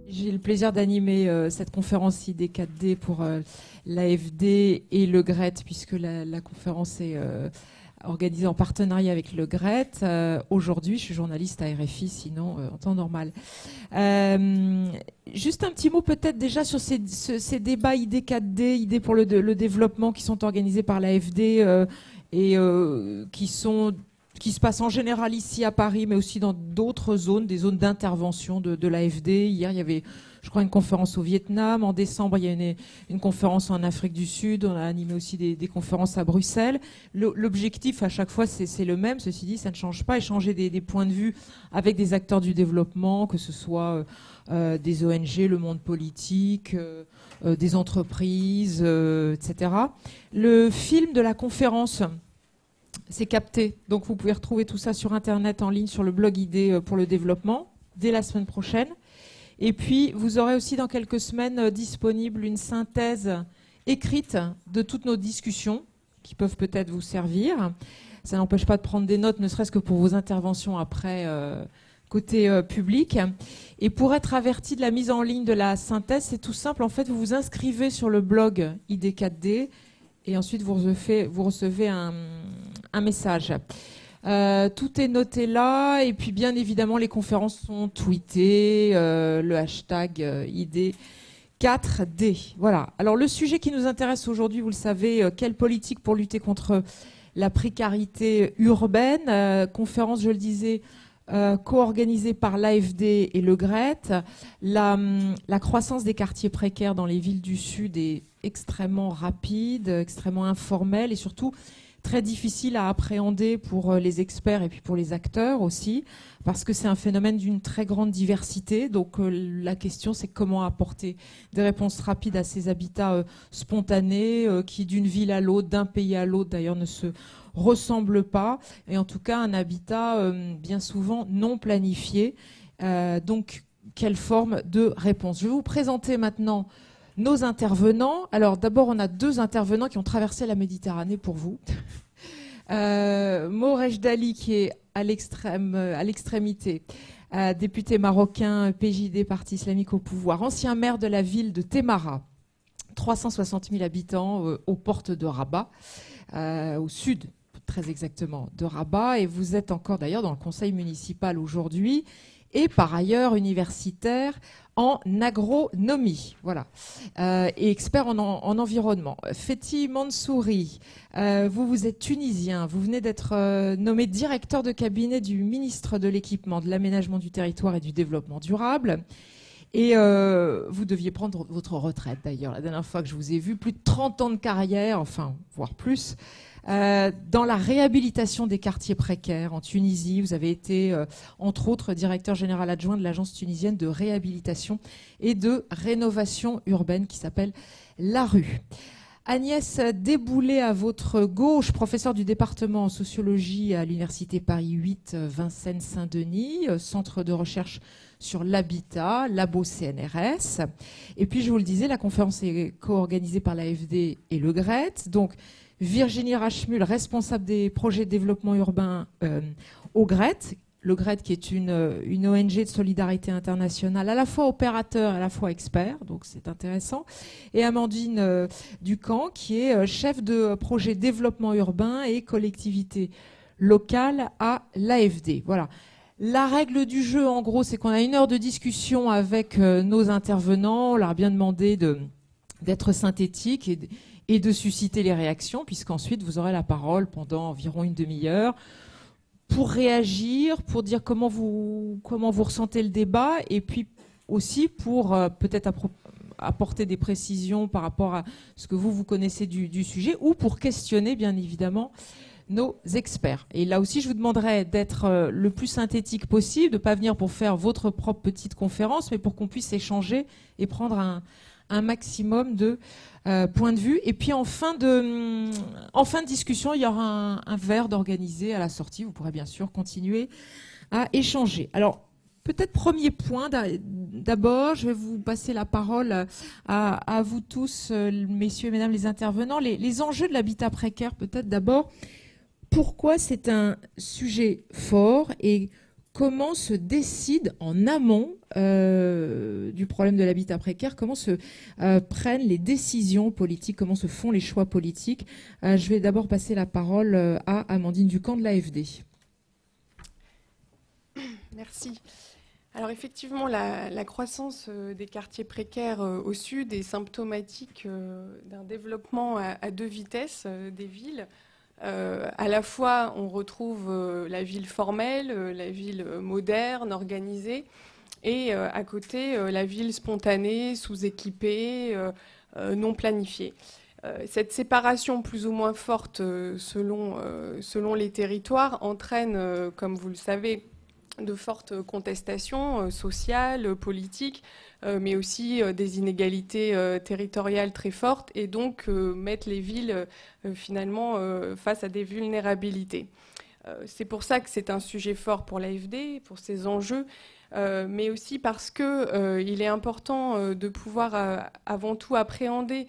J'ai le plaisir d'animer cette conférence ID4D pour l'AFD et le GRET, puisque la conférence est organisée en partenariat avec le GRET. Aujourd'hui, je suis journaliste à RFI, sinon en temps normal. Juste un petit mot peut-être déjà sur ces débats ID4D, ID pour le développement, qui sont organisés par l'AFD et qui se passe en général ici à Paris, mais aussi dans d'autres zones, des zones d'intervention de l'AFD. Hier, il y avait, je crois, une conférence au Vietnam. En décembre, il y a une conférence en Afrique du Sud. On a animé aussi des conférences à Bruxelles. L'objectif, à chaque fois, c'est le même. Ceci dit, ça ne change pas. Échanger des points de vue avec des acteurs du développement, que ce soit des ONG, le monde politique, des entreprises, etc. Le film de la conférence... c'est capté. Donc vous pouvez retrouver tout ça sur Internet, en ligne, sur le blog ID pour le développement, dès la semaine prochaine. Et puis, vous aurez aussi dans quelques semaines disponible une synthèse écrite de toutes nos discussions qui peuvent peut-être vous servir. Ça n'empêche pas de prendre des notes, ne serait-ce que pour vos interventions après, côté public. Et pour être averti de la mise en ligne de la synthèse, c'est tout simple. En fait, vous vous inscrivez sur le blog ID4D et ensuite vous recevez un message. Tout est noté là, et puis bien évidemment les conférences sont tweetées, le hashtag ID4D. Voilà. Alors le sujet qui nous intéresse aujourd'hui, vous le savez, quelle politique pour lutter contre la précarité urbaine. Conférence, je le disais, co-organisée par l'AFD et le GRET. La croissance des quartiers précaires dans les villes du Sud est extrêmement rapide, extrêmement informelle et surtout très difficile à appréhender pour les experts et puis pour les acteurs aussi, parce que c'est un phénomène d'une très grande diversité. Donc la question, c'est comment apporter des réponses rapides à ces habitats spontanés qui, d'une ville à l'autre, d'un pays à l'autre d'ailleurs, ne se ressemblent pas, et en tout cas un habitat bien souvent non planifié. Donc quelle forme de réponse? Je vais vous présenter maintenant nos intervenants. Alors d'abord, on a deux intervenants qui ont traversé la Méditerranée pour vous. Mo Rejdali, qui est à l'extrémité, député marocain, PJD, Parti islamique au pouvoir, ancien maire de la ville de Témara, 360 000 habitants aux portes de Rabat, au sud très exactement de Rabat, et vous êtes encore d'ailleurs dans le conseil municipal aujourd'hui, et par ailleurs universitaire en agronomie, voilà, et expert en environnement. Fethi Mansouri, vous êtes tunisien, vous venez d'être nommé directeur de cabinet du ministre de l'Équipement, de l'Aménagement du Territoire et du Développement durable. Et vous deviez prendre votre retraite d'ailleurs, la dernière fois que je vous ai vu, plus de 30 ans de carrière, enfin, voire plus, dans la réhabilitation des quartiers précaires en Tunisie. Vous avez été, entre autres, directeur général adjoint de l'agence tunisienne de réhabilitation et de rénovation urbaine qui s'appelle La Rue. Agnès Déboulet à votre gauche, professeure du département en sociologie à l'université Paris 8, Vincennes-Saint-Denis, centre de recherche sur l'habitat, labo CNRS. Et puis, je vous le disais, la conférence est co-organisée par l'AFD et le GRET. Donc, Virginie Rachmul, responsable des projets de développement urbain au GRET. Le GRET qui est une ONG de solidarité internationale, à la fois opérateur, à la fois expert, donc c'est intéressant. Et Amandine Ducamp, qui est chef de projet développement urbain et collectivité locale à l'AFD. Voilà. La règle du jeu, en gros, c'est qu'on a 1 heure de discussion avec nos intervenants. On leur a bien demandé d'être synthétiques et de susciter les réactions, puisqu'ensuite vous aurez la parole pendant environ une demi-heure pour réagir, pour dire comment vous ressentez le débat, et puis aussi pour peut-être apporter des précisions par rapport à ce que vous connaissez du sujet, ou pour questionner bien évidemment nos experts. Et là aussi, je vous demanderai d'être le plus synthétique possible, de ne pas venir pour faire votre propre petite conférence, mais pour qu'on puisse échanger et prendre un maximum de points de vue. Et puis en fin de discussion, il y aura un verre d'organiser à la sortie. Vous pourrez bien sûr continuer à échanger. Alors, peut-être premier point, d'abord, je vais vous passer la parole à vous tous, messieurs et mesdames les intervenants. Les enjeux de l'habitat précaire, peut-être d'abord. pourquoi c'est un sujet fort et comment se décide en amont du problème de l'habitat précaire, comment se prennent les décisions politiques, comment se font les choix politiques. Je vais d'abord passer la parole à Amandine Ducamp de l'AFD. Merci. Alors effectivement, la croissance des quartiers précaires au sud est symptomatique d'un développement à deux vitesses des villes. À la fois, on retrouve la ville formelle, la ville moderne, organisée, et à côté, la ville spontanée, sous-équipée, non planifiée. Cette séparation plus ou moins forte selon les territoires entraîne, comme vous le savez, de fortes contestations sociales, politiques, mais aussi des inégalités territoriales très fortes, et donc mettre les villes finalement face à des vulnérabilités. C'est pour ça que c'est un sujet fort pour l'AFD, pour ses enjeux, mais aussi parce qu'il est important de pouvoir avant tout appréhender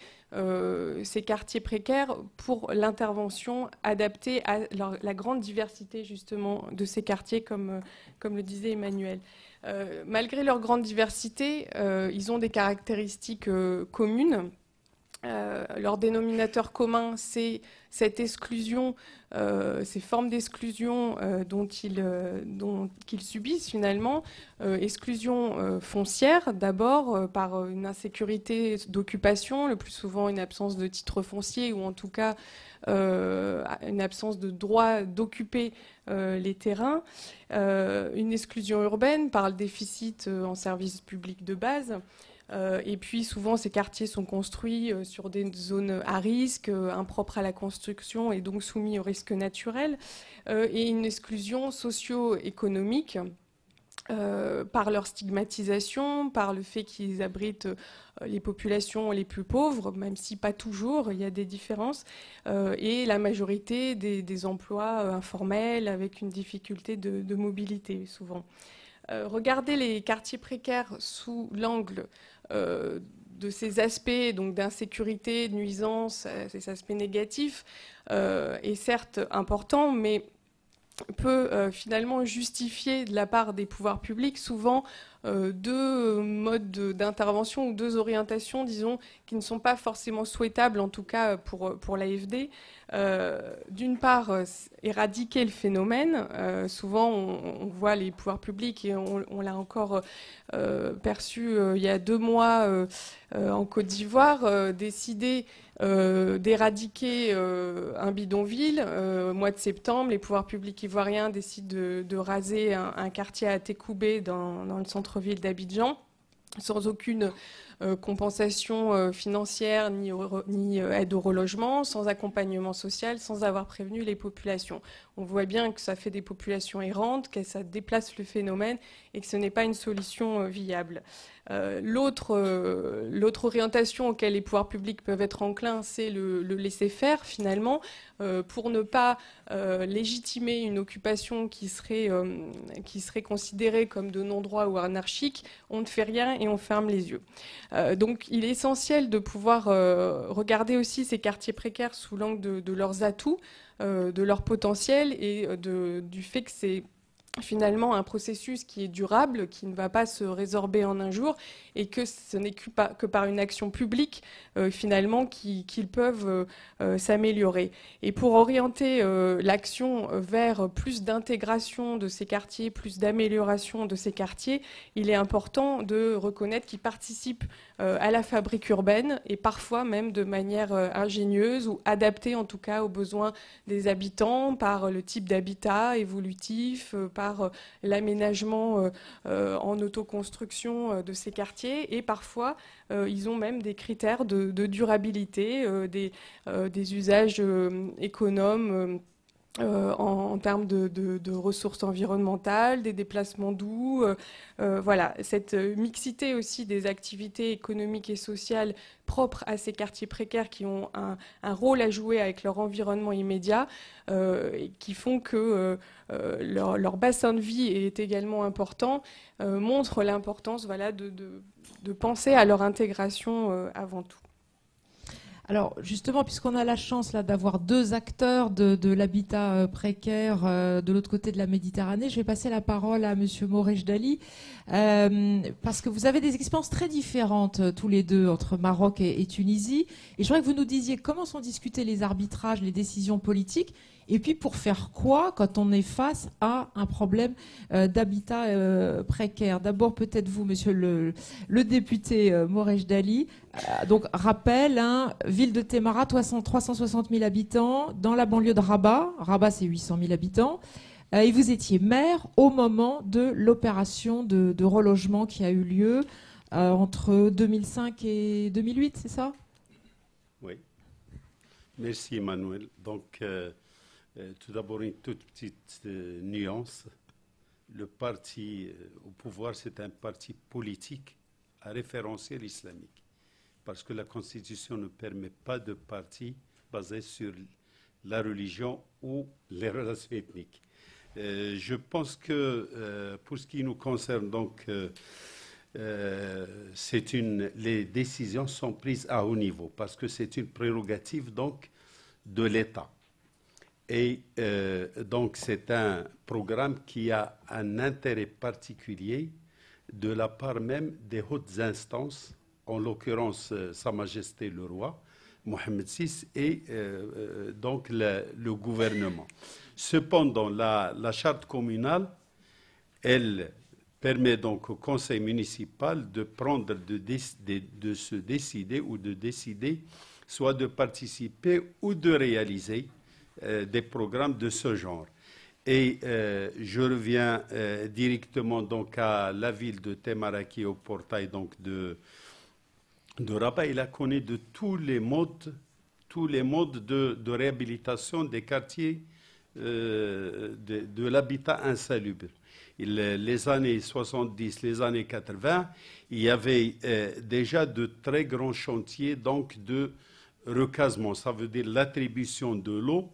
ces quartiers précaires pour l'intervention adaptée à la grande diversité justement de ces quartiers, comme le disait Emmanuel. Malgré leur grande diversité, ils ont des caractéristiques communes. Leur dénominateur commun, c'est cette exclusion, ces formes d'exclusion qu'ils subissent finalement. Exclusion foncière, d'abord, par une insécurité d'occupation, le plus souvent une absence de titre foncier, ou en tout cas une absence de droit d'occuper les terrains. Une exclusion urbaine par le déficit en services publics de base. Et puis souvent ces quartiers sont construits sur des zones à risque, impropres à la construction et donc soumis aux risques naturels, et une exclusion socio-économique par leur stigmatisation, par le fait qu'ils abritent les populations les plus pauvres, même si pas toujours, il y a des différences, et la majorité des emplois informels avec une difficulté de mobilité souvent. Regardez les quartiers précaires sous l'angle de ces aspects donc d'insécurité, de nuisance, ces aspects négatifs, est certes important, mais peut finalement justifier de la part des pouvoirs publics souvent deux modes d'intervention ou deux orientations, disons, qui ne sont pas forcément souhaitables, en tout cas pour l'AFD. D'une part, éradiquer le phénomène. Souvent, on voit les pouvoirs publics, et on l'a encore perçu il y a 2 mois en Côte d'Ivoire, décider d'éradiquer un bidonville. Au mois de septembre, les pouvoirs publics ivoiriens décident de raser un quartier à Tékoubé dans le centre-ville d'Abidjan, sans aucune compensation financière ni aide au relogement, sans accompagnement social, sans avoir prévenu les populations. On voit bien que ça fait des populations errantes, que ça déplace le phénomène et que ce n'est pas une solution viable. L'autre orientation auquel les pouvoirs publics peuvent être enclins, c'est le laisser-faire finalement, pour ne pas légitimer une occupation qui serait considérée comme de non-droit ou anarchique. On ne fait rien et on ferme les yeux. Donc il est essentiel de pouvoir regarder aussi ces quartiers précaires sous l'angle de leurs atouts, de leur potentiel, et du fait que c'est finalement un processus qui est durable, qui ne va pas se résorber en un jour, et que ce n'est que par une action publique finalement qu'ils peuvent s'améliorer. Et pour orienter l'action vers plus d'intégration de ces quartiers, plus d'amélioration de ces quartiers, il est important de reconnaître qu'ils participent à la fabrique urbaine, et parfois même de manière ingénieuse ou adaptée en tout cas aux besoins des habitants, par le type d'habitat évolutif, par l'aménagement en autoconstruction de ces quartiers, et parfois ils ont même des critères de durabilité, des usages économes en termes de ressources environnementales, des déplacements doux. Voilà, cette mixité aussi des activités économiques et sociales propres à ces quartiers précaires, qui ont un rôle à jouer avec leur environnement immédiat, et qui font que leur bassin de vie est également important, montre l'importance, voilà, de penser à leur intégration avant tout. Alors justement, puisqu'on a la chance là d'avoir deux acteurs de l'habitat précaire de l'autre côté de la Méditerranée, je vais passer la parole à Monsieur Morejdali, parce que vous avez des expériences très différentes tous les deux entre Maroc et Tunisie. Et je voudrais que vous nous disiez comment sont discutés les arbitrages, les décisions politiques, et puis pour faire quoi quand on est face à un problème d'habitat précaire. D'abord peut-être vous, Monsieur le député Morejdali. Donc, rappel, hein, ville de Témara, 360 000 habitants, dans la banlieue de Rabat. Rabat, c'est 800 000 habitants. Et vous étiez maire au moment de l'opération de relogement qui a eu lieu entre 2005 et 2008, c'est ça? Oui. Merci, Emmanuel. Donc, tout d'abord, une toute petite nuance. Le parti au pouvoir, c'est un parti politique à référentiel islamique. Parce que la Constitution ne permet pas de parti basé sur la religion ou les relations ethniques. Je pense que pour ce qui nous concerne, donc, les décisions sont prises à haut niveau parce que c'est une prérogative donc, de l'État. Et donc c'est un programme qui a un intérêt particulier de la part même des hautes instances, en l'occurrence Sa Majesté le Roi, Mohamed VI, et donc le gouvernement. Cependant, la charte communale, elle permet donc au conseil municipal de prendre, de se décider ou de décider, soit de participer ou de réaliser des programmes de ce genre. Et je reviens directement donc à la ville de Témara qui est au portail donc de Rabat. Il a connu de tous les modes de réhabilitation des quartiers de l'habitat insalubre. Les années 70, les années 80, il y avait déjà de très grands chantiers donc de recasement. Ça veut dire l'attribution de l'eau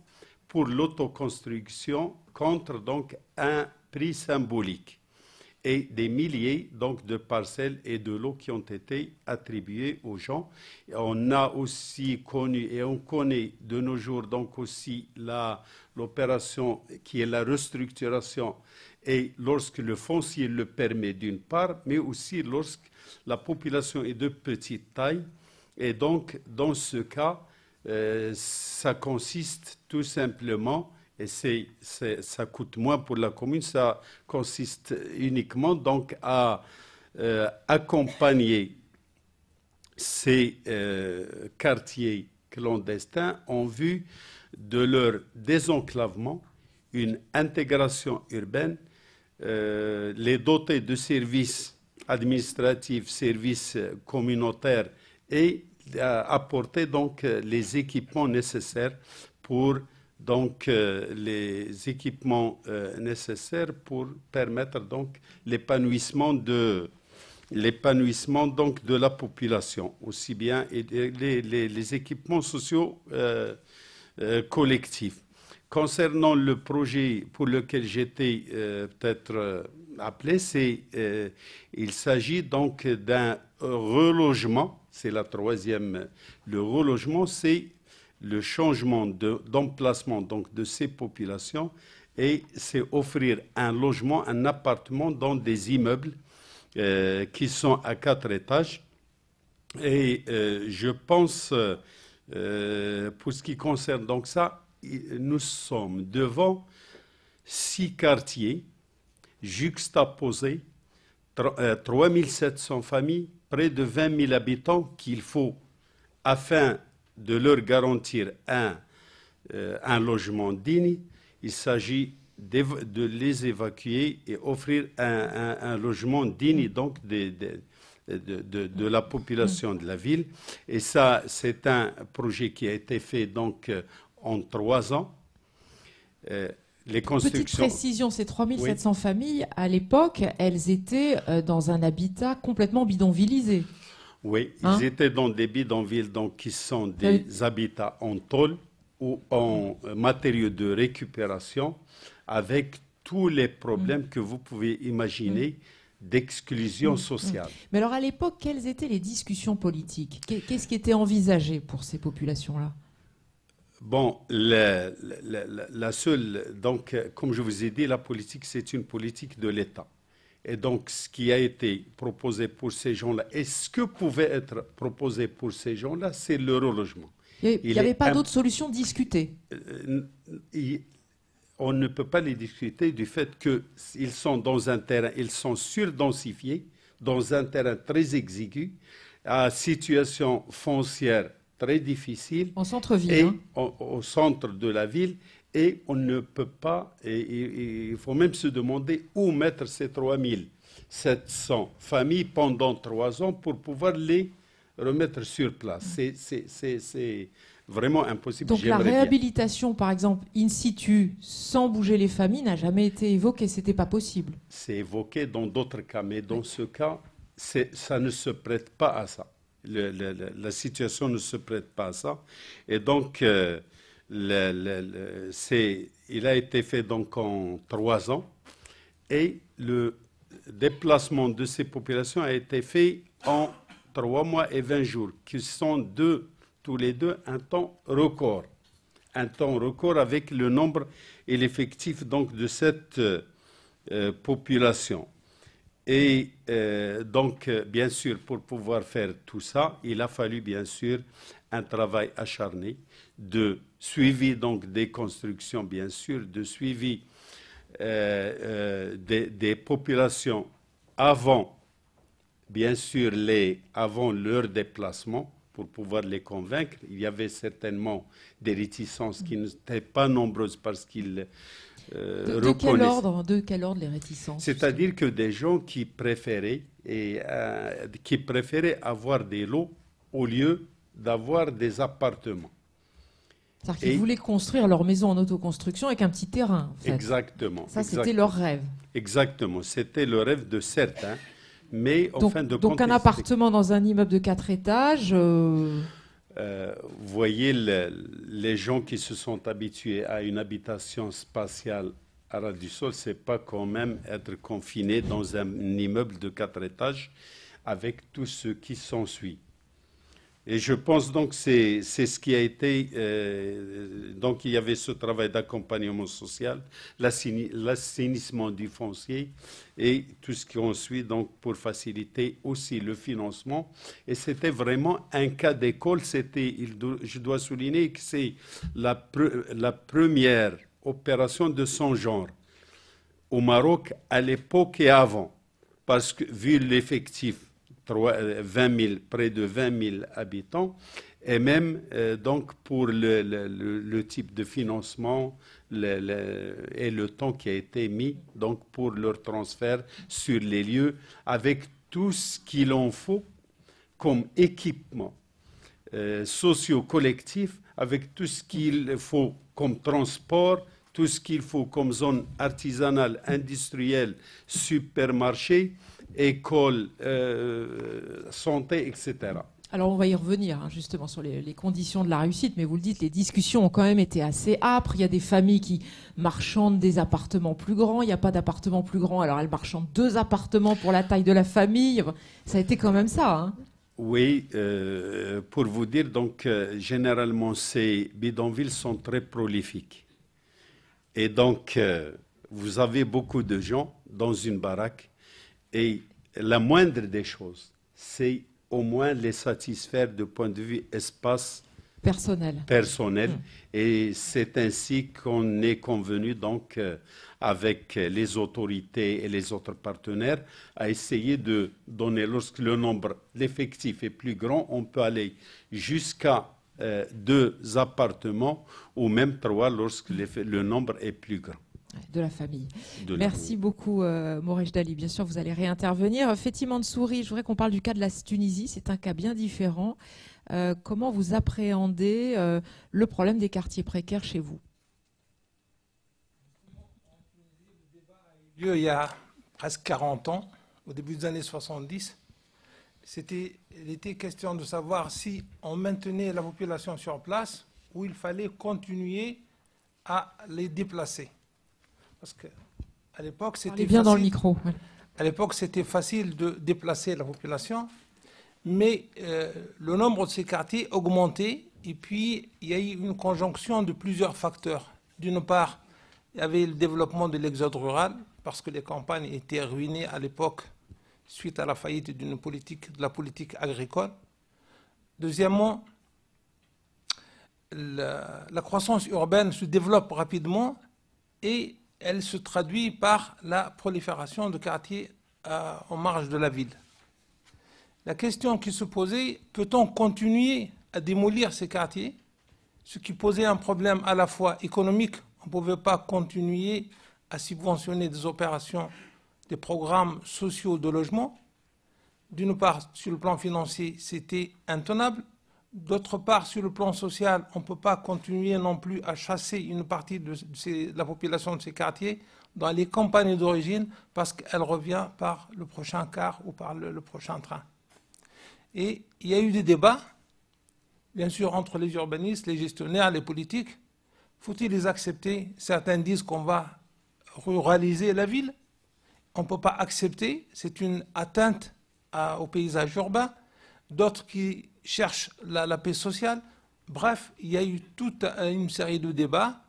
pour l'autoconstruction contre donc un prix symbolique. Et des milliers donc, de parcelles et de lots qui ont été attribués aux gens. On a aussi connu et on connaît de nos jours donc aussi l'opération qui est la restructuration et lorsque le foncier le permet d'une part, mais aussi lorsque la population est de petite taille. Et donc dans ce cas, ça consiste tout simplement, et ça coûte moins pour la commune, ça consiste uniquement donc à accompagner ces quartiers clandestins en vue de leur désenclavement, une intégration urbaine, les doter de services administratifs, services communautaires et apporter donc les équipements nécessaires pour permettre donc l'épanouissement de la population, aussi bien et les équipements sociaux collectifs. Concernant le projet pour lequel j'étais peut-être appelé, il s'agit donc d'un relogement. C'est la troisième. Le relogement, c'est le changement d'emplacement donc de ces populations et c'est offrir un logement, un appartement dans des immeubles qui sont à 4 étages. Et je pense, pour ce qui concerne donc ça, nous sommes devant 6 quartiers juxtaposés, 3700 familles, près de 20 000 habitants qu'il faut, afin de leur garantir un logement digne, il s'agit de les évacuer et offrir un logement digne donc de la population de la ville. Et ça, c'est un projet qui a été fait donc en 3 ans. Les constructions... Petite précision, ces 3700 familles, à l'époque, elles étaient dans un habitat complètement bidonvillisé. Oui, ils étaient dans des bidonvilles donc, qui sont des habitats en tôle ou en matériaux de récupération avec tous les problèmes que vous pouvez imaginer d'exclusion sociale. Mais alors à l'époque, quelles étaient les discussions politiques? Qu'est-ce qui était envisagé pour ces populations-là? Bon, la seule, donc, comme je vous ai dit, la politique, c'est une politique de l'État. Et donc, ce qui a été proposé pour ces gens-là, et ce que pouvait être proposé pour ces gens-là, c'est le relogement. Il n'y avait pas d'autre solution discutée. On ne peut pas les discuter du fait qu'ils sont dans un terrain, ils sont surdensifiés, dans un terrain très exigu, à situation foncière très difficile. En centre-ville. Et au centre de la ville. Et on ne peut pas, et il faut même se demander où mettre ces 3700 familles pendant 3 ans pour pouvoir les remettre sur place. C'est vraiment impossible. Donc la réhabilitation, par exemple, in situ, sans bouger les familles, n'a jamais été évoquée, c'était pas possible. C'est évoqué dans d'autres cas, mais dans ce cas, ça ne se prête pas à ça. La situation ne se prête pas à ça. Et donc, il a été fait donc en 3 ans et le déplacement de ces populations a été fait en 3 mois et 20 jours, qui sont tous les deux un temps record. Un temps record avec le nombre et l'effectif donc de cette population. Et donc, bien sûr, pour pouvoir faire tout ça, il a fallu, bien sûr, un travail acharné de suivi donc des constructions, bien sûr, de suivi des populations avant, bien sûr, avant leur déplacement, pour pouvoir les convaincre. Il y avait certainement des réticences qui n'étaient pas nombreuses parce qu'ils de quel ordre les réticences? C'est-à-dire que des gens qui préféraient avoir des lots au lieu d'avoir des appartements. C'est-à-dire qu'ils voulaient construire leur maison en autoconstruction avec un petit terrain, en fait. Exactement. Ça, c'était leur rêve. Exactement. C'était le rêve de certains. Mais en fin de compte... Donc un appartement dans un immeuble de 4 étages... vous voyez, les gens qui se sont habitués à une habitation spatiale à ras du sol, ce n'est pas quand même être confiné dans un immeuble de 4 étages avec tout ce qui s'ensuit. Et je pense donc que c'est ce qui a été... donc il y avait ce travail d'accompagnement social, l'assainissement du foncier et tout ce qui en suit donc pour faciliter aussi le financement. Et c'était vraiment un cas d'école. Je dois souligner que c'est la première opération de son genre au Maroc à l'époque et avant. Parce que vu l'effectif, 20 000, près de 20 000 habitants, et même donc pour le type de financement et le temps qui a été mis donc pour leur transfert sur les lieux, avec tout ce qu'il en faut comme équipement socio-collectif, avec tout ce qu'il faut comme transport, tout ce qu'il faut comme zone artisanale, industrielle, supermarché, école, santé, etc. Alors on va y revenir justement sur les conditions de la réussite, mais vous le dites, les discussions ont quand même été assez âpres. Il y a des familles qui marchandent des appartements plus grands, il n'y a pas d'appartement plus grand, alors elles marchandent 2 appartements pour la taille de la famille. Ça a été quand même ça, hein. Oui, pour vous dire, donc généralement ces bidonvilles sont très prolifiques. Et donc vous avez beaucoup de gens dans une baraque et la moindre des choses, c'est au moins les satisfaire du point de vue espace personnel. Et c'est ainsi qu'on est convenu donc avec les autorités et les autres partenaires à essayer de donner, lorsque le nombre, l'effectif est plus grand, on peut aller jusqu'à 2 appartements ou même 3 lorsque le nombre est plus grand. De la famille. Merci beaucoup, Mourej Dali. Bien sûr, vous allez réintervenir. Fethi Mansouri, je voudrais qu'on parle du cas de la Tunisie. C'est un cas bien différent. Comment vous appréhendez le problème des quartiers précaires chez vous? Le débat a eu lieu il y a presque 40 ans, au début des années 70. Il était question de savoir si on maintenait la population sur place ou il fallait continuer à les déplacer. Parce qu'à l'époque, c'était bien facile. Dans le micro. À l'époque, c'était facile de déplacer la population, mais le nombre de ces quartiers augmentait. Et puis, il y a eu une conjonction de plusieurs facteurs. D'une part, il y avait le développement de l'exode rural, parce que les campagnes étaient ruinées à l'époque suite à la faillite de la politique agricole. Deuxièmement, la croissance urbaine se développe rapidement et elle se traduit par la prolifération de quartiers en marge de la ville. La question qui se posait, peut-on continuer à démolir ces quartiers, ce qui posait un problème à la fois économique. On ne pouvait pas continuer à subventionner des opérations, des programmes sociaux de logement. D'une part, sur le plan financier, c'était intenable. D'autre part, sur le plan social, on ne peut pas continuer non plus à chasser une partie de la population de ces quartiers dans les campagnes d'origine parce qu'elle revient par le prochain car ou par le prochain train. Et il y a eu des débats, bien sûr, entre les urbanistes, les gestionnaires, les politiques. Faut-il les accepter? Certains disent qu'on va ruraliser la ville. On ne peut pas accepter, c'est une atteinte au paysage urbain. D'autres qui cherchent la paix sociale. Bref, il y a eu toute une série de débats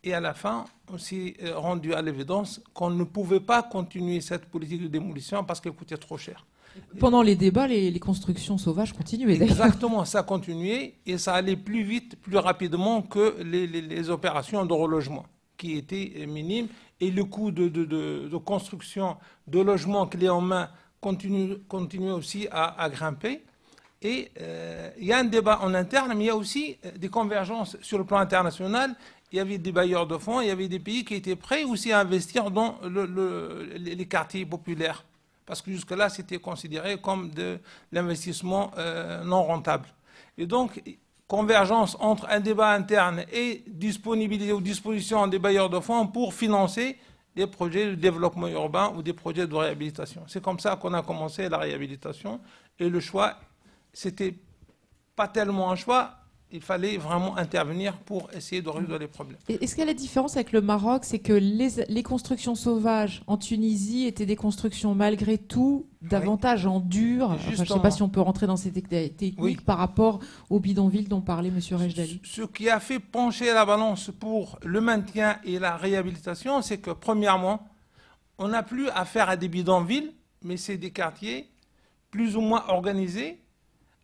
et à la fin, on s'est rendu à l'évidence qu'on ne pouvait pas continuer cette politique de démolition parce qu'elle coûtait trop cher. Pendant les débats, les constructions sauvages continuaient. Exactement, ça continuait et ça allait plus vite, plus rapidement que les opérations de relogement qui étaient minimes et le coût de construction de logements clés en main continuait aussi à grimper. Et il y a un débat en interne, mais il y a aussi des convergences sur le plan international. Il y avait des bailleurs de fonds, il y avait des pays qui étaient prêts aussi à investir dans les quartiers populaires. Parce que jusque-là, c'était considéré comme de l'investissement non rentable. Et donc, convergence entre un débat interne et disponibilité ou disposition des bailleurs de fonds pour financer des projets de développement urbain ou des projets de réhabilitation. C'est comme ça qu'on a commencé la réhabilitation. Et le choix, c'était pas tellement un choix, il fallait vraiment intervenir pour essayer de résoudre les problèmes. Est-ce qu'il y a la différence avec le Maroc, c'est que les constructions sauvages en Tunisie étaient des constructions malgré tout davantage en dur. Enfin, je ne sais pas si on peut rentrer dans ces techniques par rapport aux bidonvilles dont parlait M. Rejdali. Ce qui a fait pencher la balance pour le maintien et la réhabilitation, c'est que premièrement, on n'a plus affaire à des bidonvilles, mais c'est des quartiers plus ou moins organisés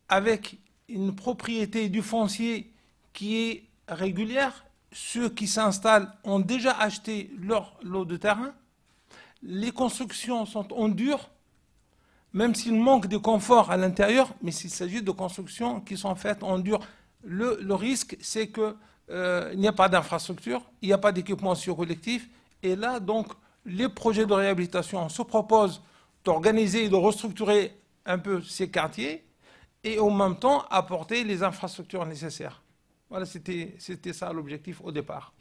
avec une propriété du foncier qui est régulière. Ceux qui s'installent ont déjà acheté leur lot de terrain. Les constructions sont en dur, même s'il manque de confort à l'intérieur, mais s'il s'agit de constructions qui sont faites en dur. Le risque, c'est qu'il n'y a pas d'infrastructure, il n'y a pas d'équipement socio-collectif. Et là, donc, les projets de réhabilitation se proposent d'organiser et de restructurer un peu ces quartiers et en même temps apporter les infrastructures nécessaires. Voilà, c'était ça l'objectif au départ.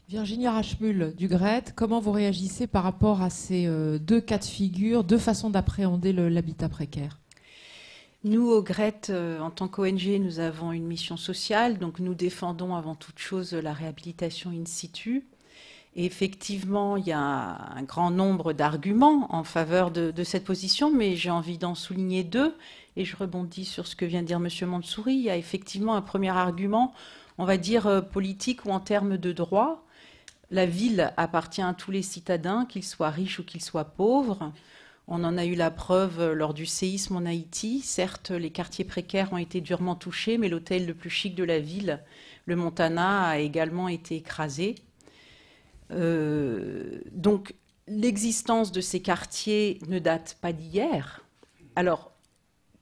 Virginie Rachmul du GRET, comment vous réagissez par rapport à ces deux cas de figure, deux façons d'appréhender l'habitat précaire? Nous, au GRET, en tant qu'ONG, nous avons une mission sociale, donc nous défendons avant toute chose la réhabilitation in situ. Et effectivement, il y a un grand nombre d'arguments en faveur de cette position, mais j'ai envie d'en souligner deux. Et je rebondis sur ce que vient de dire M. Mansouri. Il y a effectivement un premier argument, on va dire politique ou en termes de droit. La ville appartient à tous les citadins, qu'ils soient riches ou qu'ils soient pauvres. On en a eu la preuve lors du séisme en Haïti. Certes, les quartiers précaires ont été durement touchés, mais l'hôtel le plus chic de la ville, le Montana, a également été écrasé. Donc, l'existence de ces quartiers ne date pas d'hier. Alors,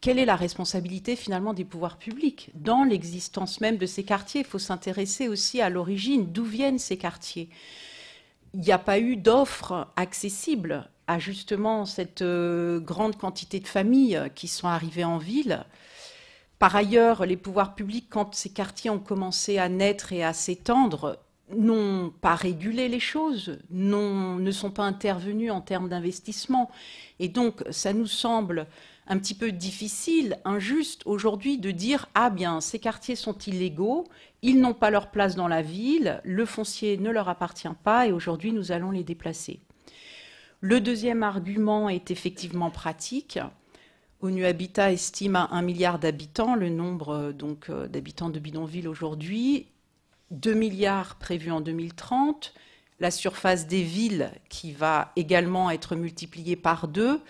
quelle est la responsabilité finalement des pouvoirs publics dans l'existence même de ces quartiers? Il faut s'intéresser aussi à l'origine, d'où viennent ces quartiers. Il n'y a pas eu d'offres accessibles à justement cette grande quantité de familles qui sont arrivées en ville. Par ailleurs, les pouvoirs publics, quand ces quartiers ont commencé à naître et à s'étendre, n'ont pas régulé les choses, ne sont pas intervenus en termes d'investissement. Et donc, ça nous semble un petit peu difficile, injuste aujourd'hui de dire « Ah bien, ces quartiers sont illégaux, ils n'ont pas leur place dans la ville, le foncier ne leur appartient pas et aujourd'hui nous allons les déplacer ». Le deuxième argument est effectivement pratique. ONU Habitat estime à 1 milliard d'habitants le nombre d'habitants de bidonvilles aujourd'hui, 2 milliards prévus en 2030, la surface des villes qui va également être multipliée par 2.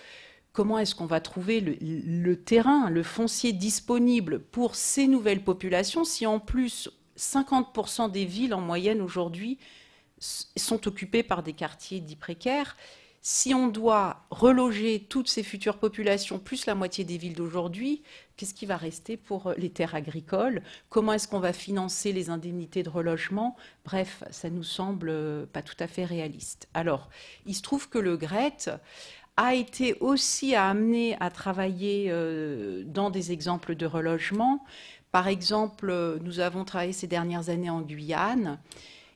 Comment est-ce qu'on va trouver le terrain, le foncier disponible pour ces nouvelles populations si en plus 50% des villes en moyenne aujourd'hui sont occupées par des quartiers dits précaires? Si on doit reloger toutes ces futures populations, plus la moitié des villes d'aujourd'hui, qu'est-ce qui va rester pour les terres agricoles? Comment est-ce qu'on va financer les indemnités de relogement? Bref, ça nous semble pas tout à fait réaliste. Alors, il se trouve que le GRET a été aussi amené à travailler dans des exemples de relogement. Par exemple, nous avons travaillé ces dernières années en Guyane,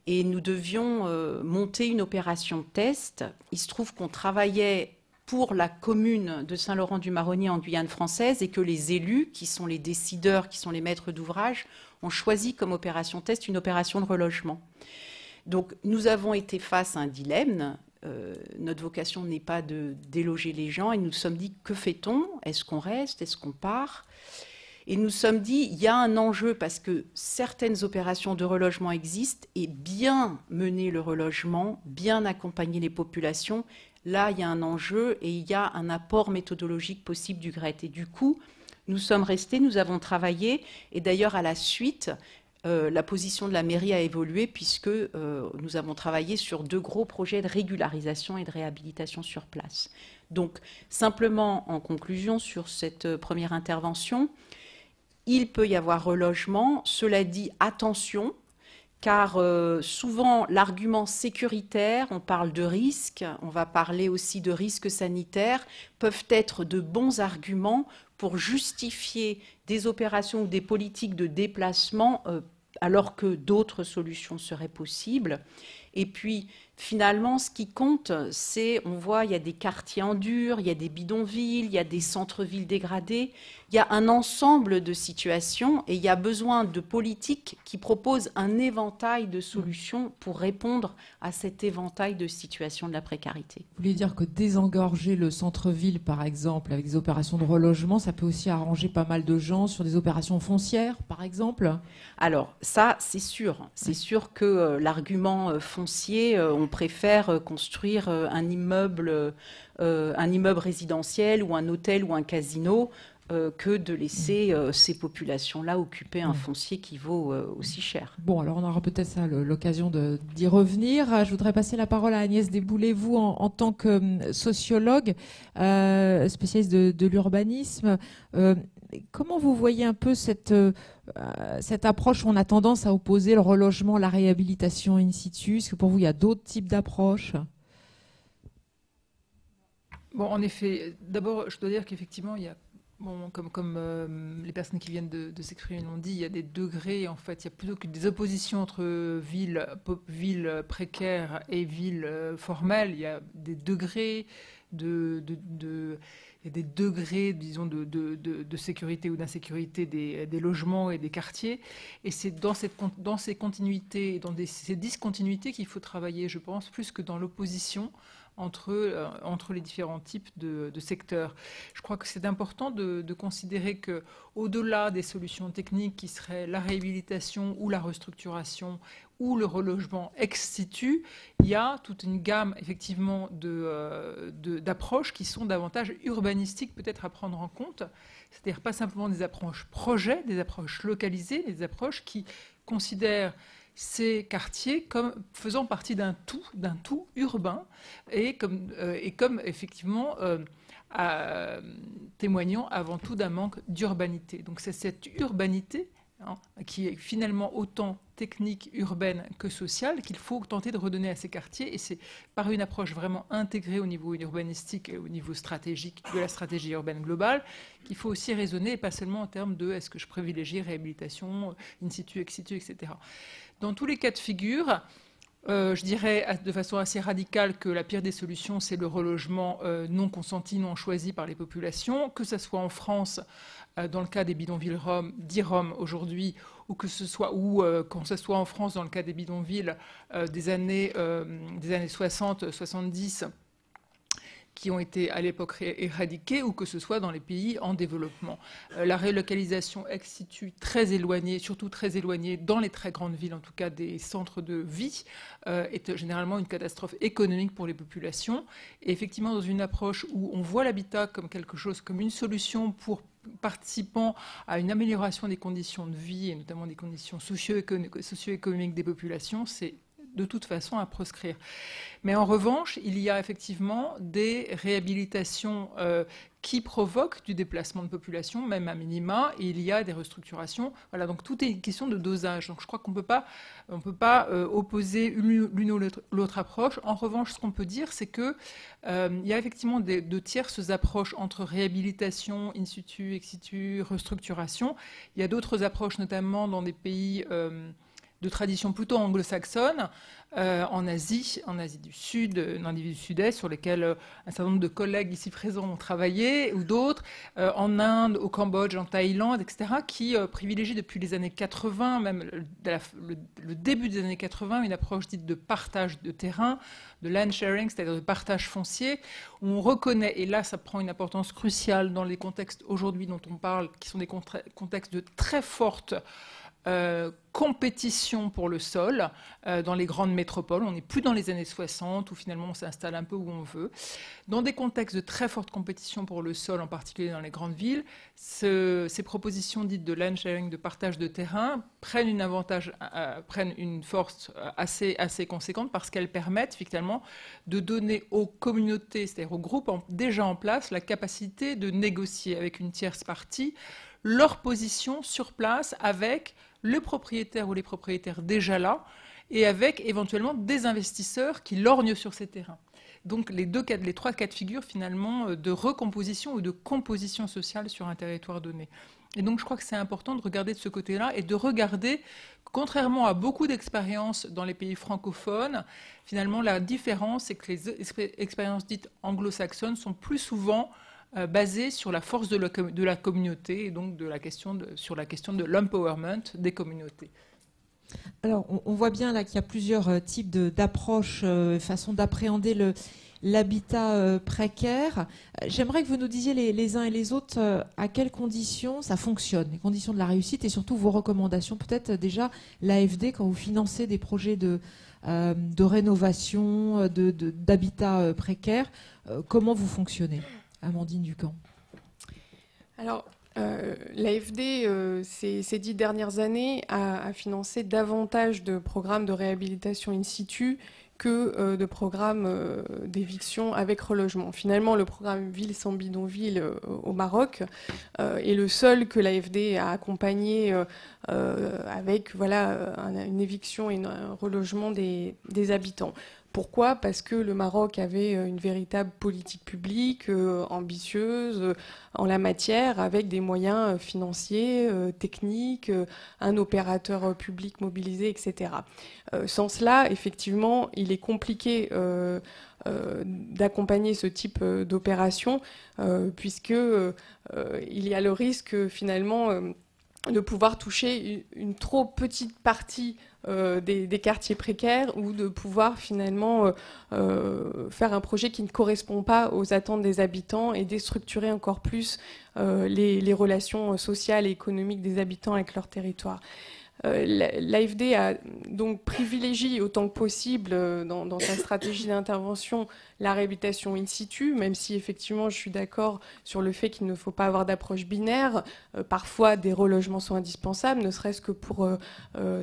et nous devions monter une opération test. Il se trouve qu'on travaillait pour la commune de Saint-Laurent-du-Maroni en Guyane française et que les élus, qui sont les décideurs, qui sont les maîtres d'ouvrage, ont choisi comme opération test une opération de relogement. Donc nous avons été face à un dilemme. Notre vocation n'est pas de déloger les gens et nous nous sommes dit, que fait-on? Est-ce qu'on reste? Est-ce qu'on part? Et nous nous sommes dit, il y a un enjeu parce que certaines opérations de relogement existent et bien mener le relogement, bien accompagner les populations, là, il y a un enjeu et il y a un apport méthodologique possible du GRET. Et du coup, nous sommes restés, nous avons travaillé et d'ailleurs, à la suite, la position de la mairie a évolué puisque nous avons travaillé sur 2 gros projets de régularisation et de réhabilitation sur place. Donc, simplement, en conclusion sur cette première intervention, il peut y avoir relogement. Cela dit, attention, car souvent l'argument sécuritaire, on parle de risques, on va parler aussi de risques sanitaires, peuvent être de bons arguments pour justifier des opérations ou des politiques de déplacement alors que d'autres solutions seraient possibles. Et puis, finalement, ce qui compte, c'est, on voit, il y a des quartiers en dur, il y a des bidonvilles, il y a des centres-villes dégradés, il y a un ensemble de situations et il y a besoin de politiques qui proposent un éventail de solutions pour répondre à cet éventail de situations de la précarité. Vous voulez dire que désengorger le centre-ville, par exemple, avec des opérations de relogement, ça peut aussi arranger pas mal de gens sur des opérations foncières, par exemple? Alors, ça, c'est sûr. C'est sûr que l'argument foncier, on préfère construire un immeuble résidentiel ou un hôtel ou un casino que de laisser ces populations-là occuper un foncier qui vaut aussi cher. Bon, alors on aura peut-être ça l'occasion d'y revenir. Je voudrais passer la parole à Agnès Desboulay, vous en tant que sociologue, spécialiste de l'urbanisme. Comment vous voyez un peu cette approche où on a tendance à opposer le relogement, la réhabilitation in situ? Est-ce que pour vous, il y a d'autres types d'approches? Bon, en effet, d'abord, je dois dire qu'effectivement, il y a, bon, comme les personnes qui viennent de s'exprimer l'ont dit, il y a des degrés, en fait, il y a plutôt que des oppositions entre villes précaires et villes formelles, il y a des degrés il y a des degrés, disons, de sécurité ou d'insécurité des logements et des quartiers. Et c'est dans ces continuités, ces discontinuités qu'il faut travailler, je pense, plus que dans l'opposition entre les différents types de secteurs. Je crois que c'est important de considérer qu'au-delà des solutions techniques qui seraient la réhabilitation ou la restructuration ou le relogement ex situ, il y a toute une gamme effectivement d'approches qui sont davantage urbanistiques peut-être à prendre en compte, c'est-à-dire pas simplement des approches projets, des approches localisées, des approches qui considèrent ces quartiers comme faisant partie d'un tout urbain et comme effectivement témoignant avant tout d'un manque d'urbanité. Donc c'est cette urbanité qui est finalement autant technique, urbaine que sociale, qu'il faut tenter de redonner à ces quartiers. Et c'est par une approche vraiment intégrée au niveau urbanistique et au niveau stratégique de la stratégie urbaine globale qu'il faut aussi raisonner, et pas seulement en termes de est-ce que je privilégie réhabilitation, in situ, ex situ, etc. Dans tous les cas de figure, je dirais de façon assez radicale que la pire des solutions, c'est le relogement non consenti, non choisi par les populations, que ce soit en France, dans le cas des bidonvilles dits Roms aujourd'hui, ou quand ce soit en France, dans le cas des bidonvilles des années 60, 70, qui ont été à l'époque éradiqués, ou que ce soit dans les pays en développement. La relocalisation ex situ très éloignée, surtout très éloignée dans les très grandes villes, en tout cas des centres de vie, est généralement une catastrophe économique pour les populations. Et effectivement, dans une approche où on voit l'habitat comme quelque chose, comme une solution pour participant à une amélioration des conditions de vie, et notamment des conditions socio-économiques des populations, c'est de toute façon à proscrire. Mais en revanche, il y a effectivement des réhabilitations qui provoquent du déplacement de population, même à minima, et il y a des restructurations. Voilà, donc tout est une question de dosage. Donc je crois qu'on ne peut pas opposer l'une ou l'autre approche. En revanche, ce qu'on peut dire, c'est qu'il y a effectivement de tierces approches entre réhabilitation, in situ, ex situ, restructuration. Il y a d'autres approches, notamment dans des pays de tradition plutôt anglo-saxonne, en Asie du Sud, du Sud-Est, sur lesquels un certain nombre de collègues ici présents ont travaillé, ou d'autres, en Inde, au Cambodge, en Thaïlande, etc., qui privilégient depuis les années 80, même le début des années 80, une approche dite de partage de terrain, de land sharing, c'est-à-dire de partage foncier, où on reconnaît, et là ça prend une importance cruciale dans les contextes aujourd'hui dont on parle, qui sont des contextes de très forte compétition pour le sol dans les grandes métropoles. On n'est plus dans les années 60 où finalement on s'installe un peu où on veut. Dans des contextes de très forte compétition pour le sol, en particulier dans les grandes villes, ces propositions dites de land sharing, de partage de terrain, prennent une force assez conséquente parce qu'elles permettent finalement de donner aux communautés, c'est-à-dire aux groupes déjà en place, la capacité de négocier avec une tierce partie leur position sur place avec le propriétaire ou les propriétaires déjà là et avec éventuellement des investisseurs qui lorgnent sur ces terrains. Donc les trois cas de figure finalement de recomposition ou de composition sociale sur un territoire donné. Et donc je crois que c'est important de regarder de ce côté-là et de regarder, contrairement à beaucoup d'expériences dans les pays francophones, finalement la différence c'est que les expériences dites anglo-saxonnes sont plus souvent basé sur la force de la communauté et donc sur la question de l'empowerment des communautés. Alors, on voit bien là qu'il y a plusieurs types d'approches, façons d'appréhender l'habitat précaire. J'aimerais que vous nous disiez les uns et les autres à quelles conditions ça fonctionne, les conditions de la réussite et surtout vos recommandations. Peut-être déjà l'AFD, quand vous financez des projets de rénovation, d'habitat précaire, comment vous fonctionnez ? Amandine Ducamp. Alors, l'AFD, ces 10 dernières années, a financé davantage de programmes de réhabilitation in situ que de programmes d'éviction avec relogement. Finalement, le programme Ville sans bidonville au Maroc est le seul que l'AFD a accompagné avec une éviction et un relogement des habitants. Pourquoi ? Parce que le Maroc avait une véritable politique publique ambitieuse en la matière, avec des moyens financiers, techniques, un opérateur public mobilisé, etc. Sans cela, effectivement, il est compliqué d'accompagner ce type d'opération, puisque il y a le risque finalement de pouvoir toucher une trop petite partie des quartiers précaires ou de pouvoir finalement faire un projet qui ne correspond pas aux attentes des habitants et déstructurer encore plus les relations sociales et économiques des habitants avec leur territoire. L'AFD a donc privilégié autant que possible dans sa stratégie d'intervention la réhabilitation in situ, même si effectivement je suis d'accord sur le fait qu'il ne faut pas avoir d'approche binaire. Parfois des relogements sont indispensables, ne serait-ce que pour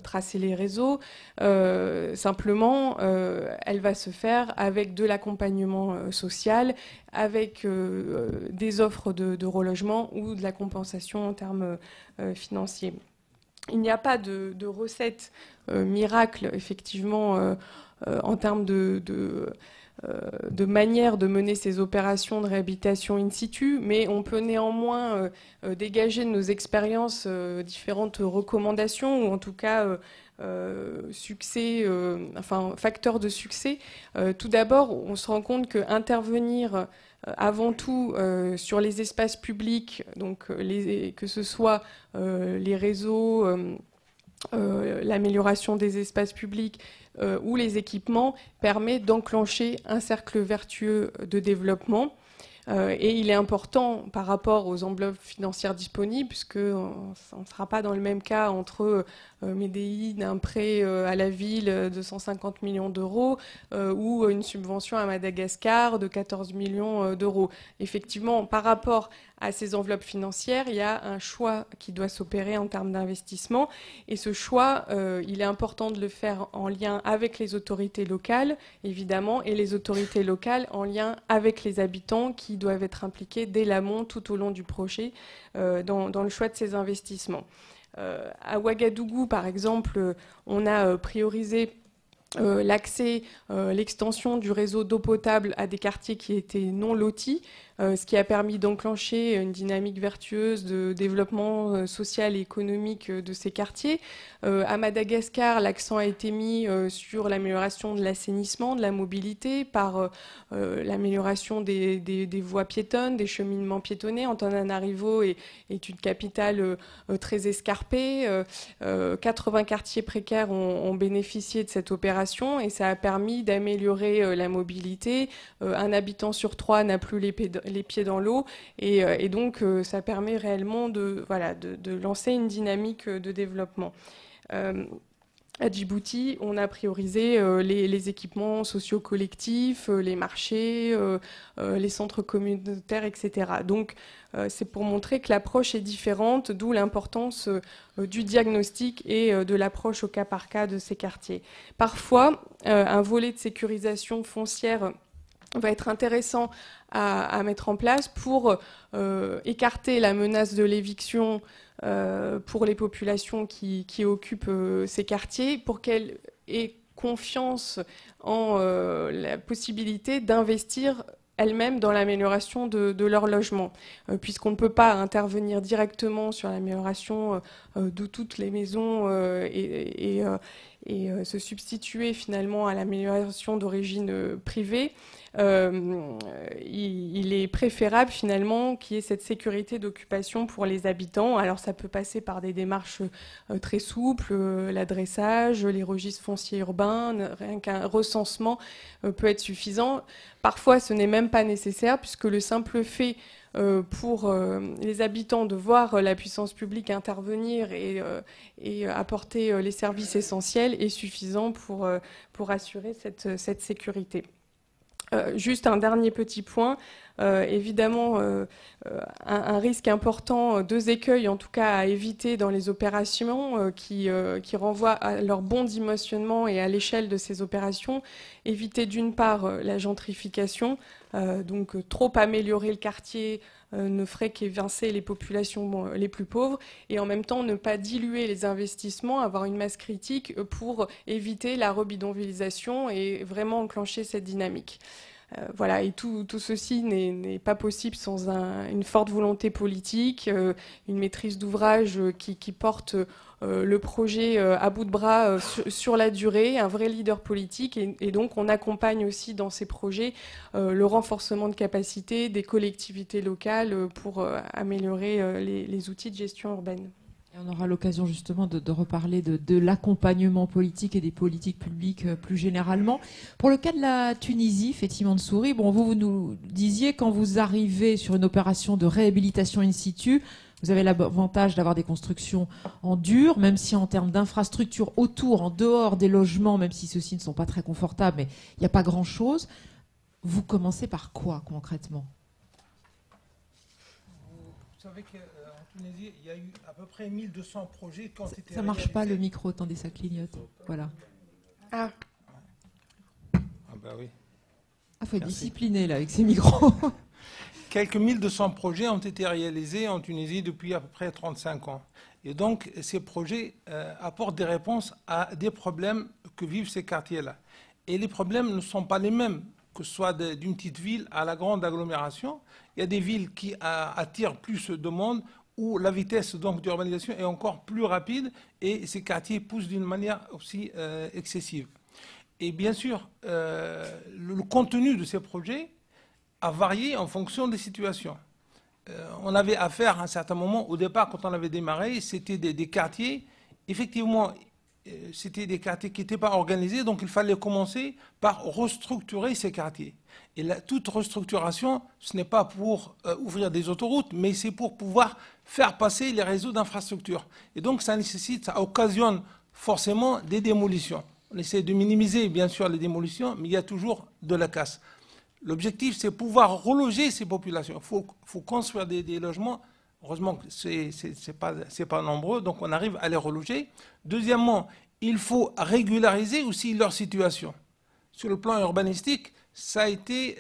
tracer les réseaux. Simplement, elle va se faire avec de l'accompagnement social, avec des offres de relogement ou de la compensation en termes financiers. Il n'y a pas de recette miracle, effectivement, en termes de manière de mener ces opérations de réhabilitation in situ, mais on peut néanmoins dégager de nos expériences différentes recommandations, ou en tout cas facteurs de succès. Tout d'abord, on se rend compte qu'intervenir avant tout sur les espaces publics, donc que ce soit les réseaux l'amélioration des espaces publics ou les équipements permet d'enclencher un cercle vertueux de développement. Et il est important par rapport aux enveloppes financières disponibles, puisqu'on ne sera pas dans le même cas entre Médéine, un prêt à la ville de 150 millions d'euros ou une subvention à Madagascar de 14 millions d'euros. Effectivement, par rapport à ces enveloppes financières, il y a un choix qui doit s'opérer en termes d'investissement. Et ce choix, il est important de le faire en lien avec les autorités locales, évidemment, et les autorités locales en lien avec les habitants qui doivent être impliqués dès l'amont, tout au long du projet, dans le choix de ces investissements. À Ouagadougou, par exemple, on a priorisé l'accès, l'extension du réseau d'eau potable à des quartiers qui étaient non lotis, ce qui a permis d'enclencher une dynamique vertueuse de développement social et économique de ces quartiers. À Madagascar, l'accent a été mis sur l'amélioration de l'assainissement, de la mobilité, par l'amélioration des voies piétonnes, des cheminements piétonnés. Antananarivo est une capitale très escarpée. 80 quartiers précaires ont bénéficié de cette opération et ça a permis d'améliorer la mobilité. Un habitant sur 3 n'a plus les pieds dans l'eau et donc ça permet réellement de lancer une dynamique de développement. À Djibouti, on a priorisé les équipements sociaux collectifs, les marchés, les centres communautaires, etc. Donc, c'est pour montrer que l'approche est différente, d'où l'importance du diagnostic et de l'approche au cas par cas de ces quartiers. Parfois, un volet de sécurisation foncière va être intéressant à mettre en place pour écarter la menace de l'éviction pour les populations qui occupent ces quartiers, pour qu'elles aient confiance en la possibilité d'investir elles-mêmes dans l'amélioration de leur logement, puisqu'on ne peut pas intervenir directement sur l'amélioration de toutes les maisons et se substituer finalement à l'amélioration d'origine privée. Il est préférable finalement qu'il y ait cette sécurité d'occupation pour les habitants. Alors ça peut passer par des démarches très souples, l'adressage, les registres fonciers urbains, rien qu'un recensement peut être suffisant. Parfois ce n'est même pas nécessaire puisque le simple fait pour les habitants de voir la puissance publique intervenir et apporter les services essentiels est suffisant pour assurer cette sécurité. Juste un dernier petit point, évidemment un risque important, 2 écueils en tout cas à éviter dans les opérations qui renvoient à leur bon dimensionnement et à l'échelle de ces opérations. Éviter d'une part la gentrification, donc trop améliorer le quartier ne ferait qu'évincer les populations les plus pauvres et en même temps ne pas diluer les investissements, avoir une masse critique pour éviter la rebidonvillisation et vraiment enclencher cette dynamique. Voilà, et tout ceci n'est pas possible sans une forte volonté politique, une maîtrise d'ouvrage qui porte le projet à bout de bras sur la durée, un vrai leader politique et donc on accompagne aussi dans ces projets le renforcement de capacité des collectivités locales pour améliorer les outils de gestion urbaine. Et on aura l'occasion justement de reparler de l'accompagnement politique et des politiques publiques plus généralement. Pour le cas de la Tunisie, Fethi Mansouri, bon, vous nous disiez quand vous arrivez sur une opération de réhabilitation in situ, vous avez l'avantage d'avoir des constructions en dur, même si en termes d'infrastructures autour, en dehors des logements, même si ceux-ci ne sont pas très confortables, mais il n'y a pas grand-chose. Vous commencez par quoi concrètement ? Vous savez qu'en Tunisie, il y a eu à peu près 1200 projets qui ont été réalisés. Ça ne marche pas le micro, attendez, ça clignote. Voilà. Ah bah oui. Ah, faut être discipliné là avec ces micros. Quelques 1200 projets ont été réalisés en Tunisie depuis à peu près 35 ans. Et donc, ces projets apportent des réponses à des problèmes que vivent ces quartiers-là. Et les problèmes ne sont pas les mêmes, que ce soit d'une petite ville à la grande agglomération. Il y a des villes qui attirent plus de monde, où la vitesse d'urbanisation est encore plus rapide et ces quartiers poussent d'une manière aussi excessive. Et bien sûr, le contenu de ces projets a varié en fonction des situations. On avait affaire à un certain moment, au départ, quand on avait démarré, c'était des quartiers effectivement, c'était des quartiers qui n'étaient pas organisés, donc il fallait commencer par restructurer ces quartiers. Et toute restructuration, ce n'est pas pour ouvrir des autoroutes, mais c'est pour pouvoir faire passer les réseaux d'infrastructures. Et donc ça occasionne forcément des démolitions. On essaie de minimiser bien sûr les démolitions, mais il y a toujours de la casse. L'objectif, c'est pouvoir reloger ces populations. Il faut construire des logements. Heureusement que c'est pas nombreux, donc on arrive à les reloger. Deuxièmement, il faut régulariser aussi leur situation. Sur le plan urbanistique, ça a été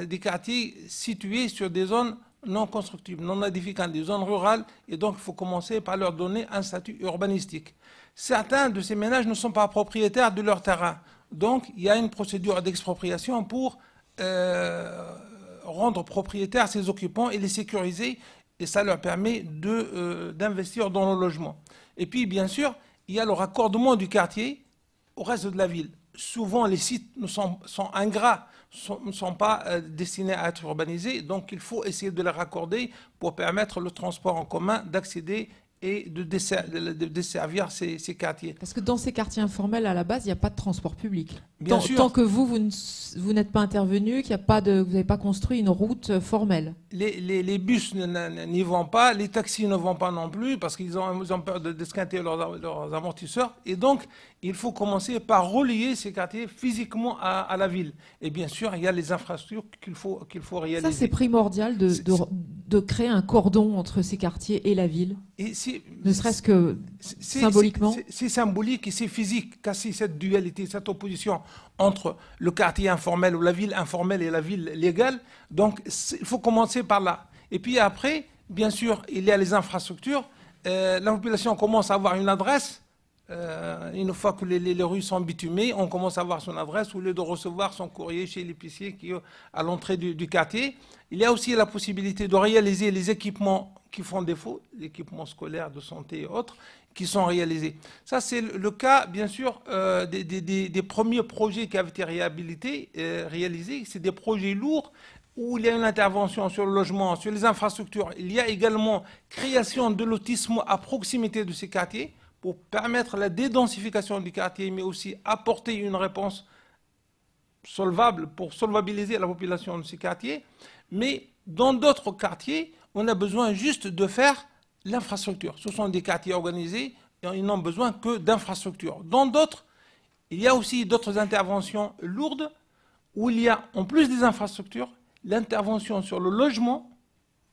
des quartiers situés sur des zones non constructibles, non aedificantes, des zones rurales, et donc il faut commencer par leur donner un statut urbanistique. Certains de ces ménages ne sont pas propriétaires de leur terrain, donc il y a une procédure d'expropriation pour rendre propriétaires ces occupants et les sécuriser, et ça leur permet d'investir dans le logement. Et puis, bien sûr, il y a le raccordement du quartier au reste de la ville. Souvent, les sites sont ingrats, ne sont pas destinés à être urbanisés, donc il faut essayer de les raccorder pour permettre le transport en commun d'accéder et de desservir ces quartiers. Parce que dans ces quartiers informels, à la base, il n'y a pas de transport public. Bien sûr. Tant que vous n'êtes pas intervenu, vous n'avez pas construit une route formelle. Les bus n'y vont pas, les taxis ne vont pas non plus, parce qu'ils ont peur d'esquinter leurs amortisseurs. Et donc, il faut commencer par relier ces quartiers physiquement à la ville. Et bien sûr, il y a les infrastructures qu'il faut réaliser. Ça, c'est primordial de créer un cordon entre ces quartiers et la ville. Ne serait-ce que symboliquement. C'est symbolique et c'est physique, casser cette dualité, cette opposition entre le quartier informel ou la ville informelle et la ville légale. Donc, il faut commencer par là. Et puis après, bien sûr, il y a les infrastructures. La population commence à avoir une adresse. Une fois que les rues sont bitumées, on commence à avoir son adresse au lieu de recevoir son courrier chez l'épicier qui est à l'entrée du quartier. Il y a aussi la possibilité de réaliser les équipements qui font défaut, l'équipement scolaire, de santé et autres, qui sont réalisés. Ça, c'est le cas, bien sûr, des premiers projets qui avaient été réalisés. C'est des projets lourds où il y a une intervention sur le logement, sur les infrastructures. Il y a également création de lotissements à proximité de ces quartiers pour permettre la dédensification du quartier, mais aussi apporter une réponse solvable pour solvabiliser la population de ces quartiers. Mais dans d'autres quartiers, on a besoin juste de faire l'infrastructure. Ce sont des quartiers organisés et ils n'ont besoin que d'infrastructures. Dans d'autres, il y a aussi d'autres interventions lourdes où il y a, en plus des infrastructures, l'intervention sur le logement,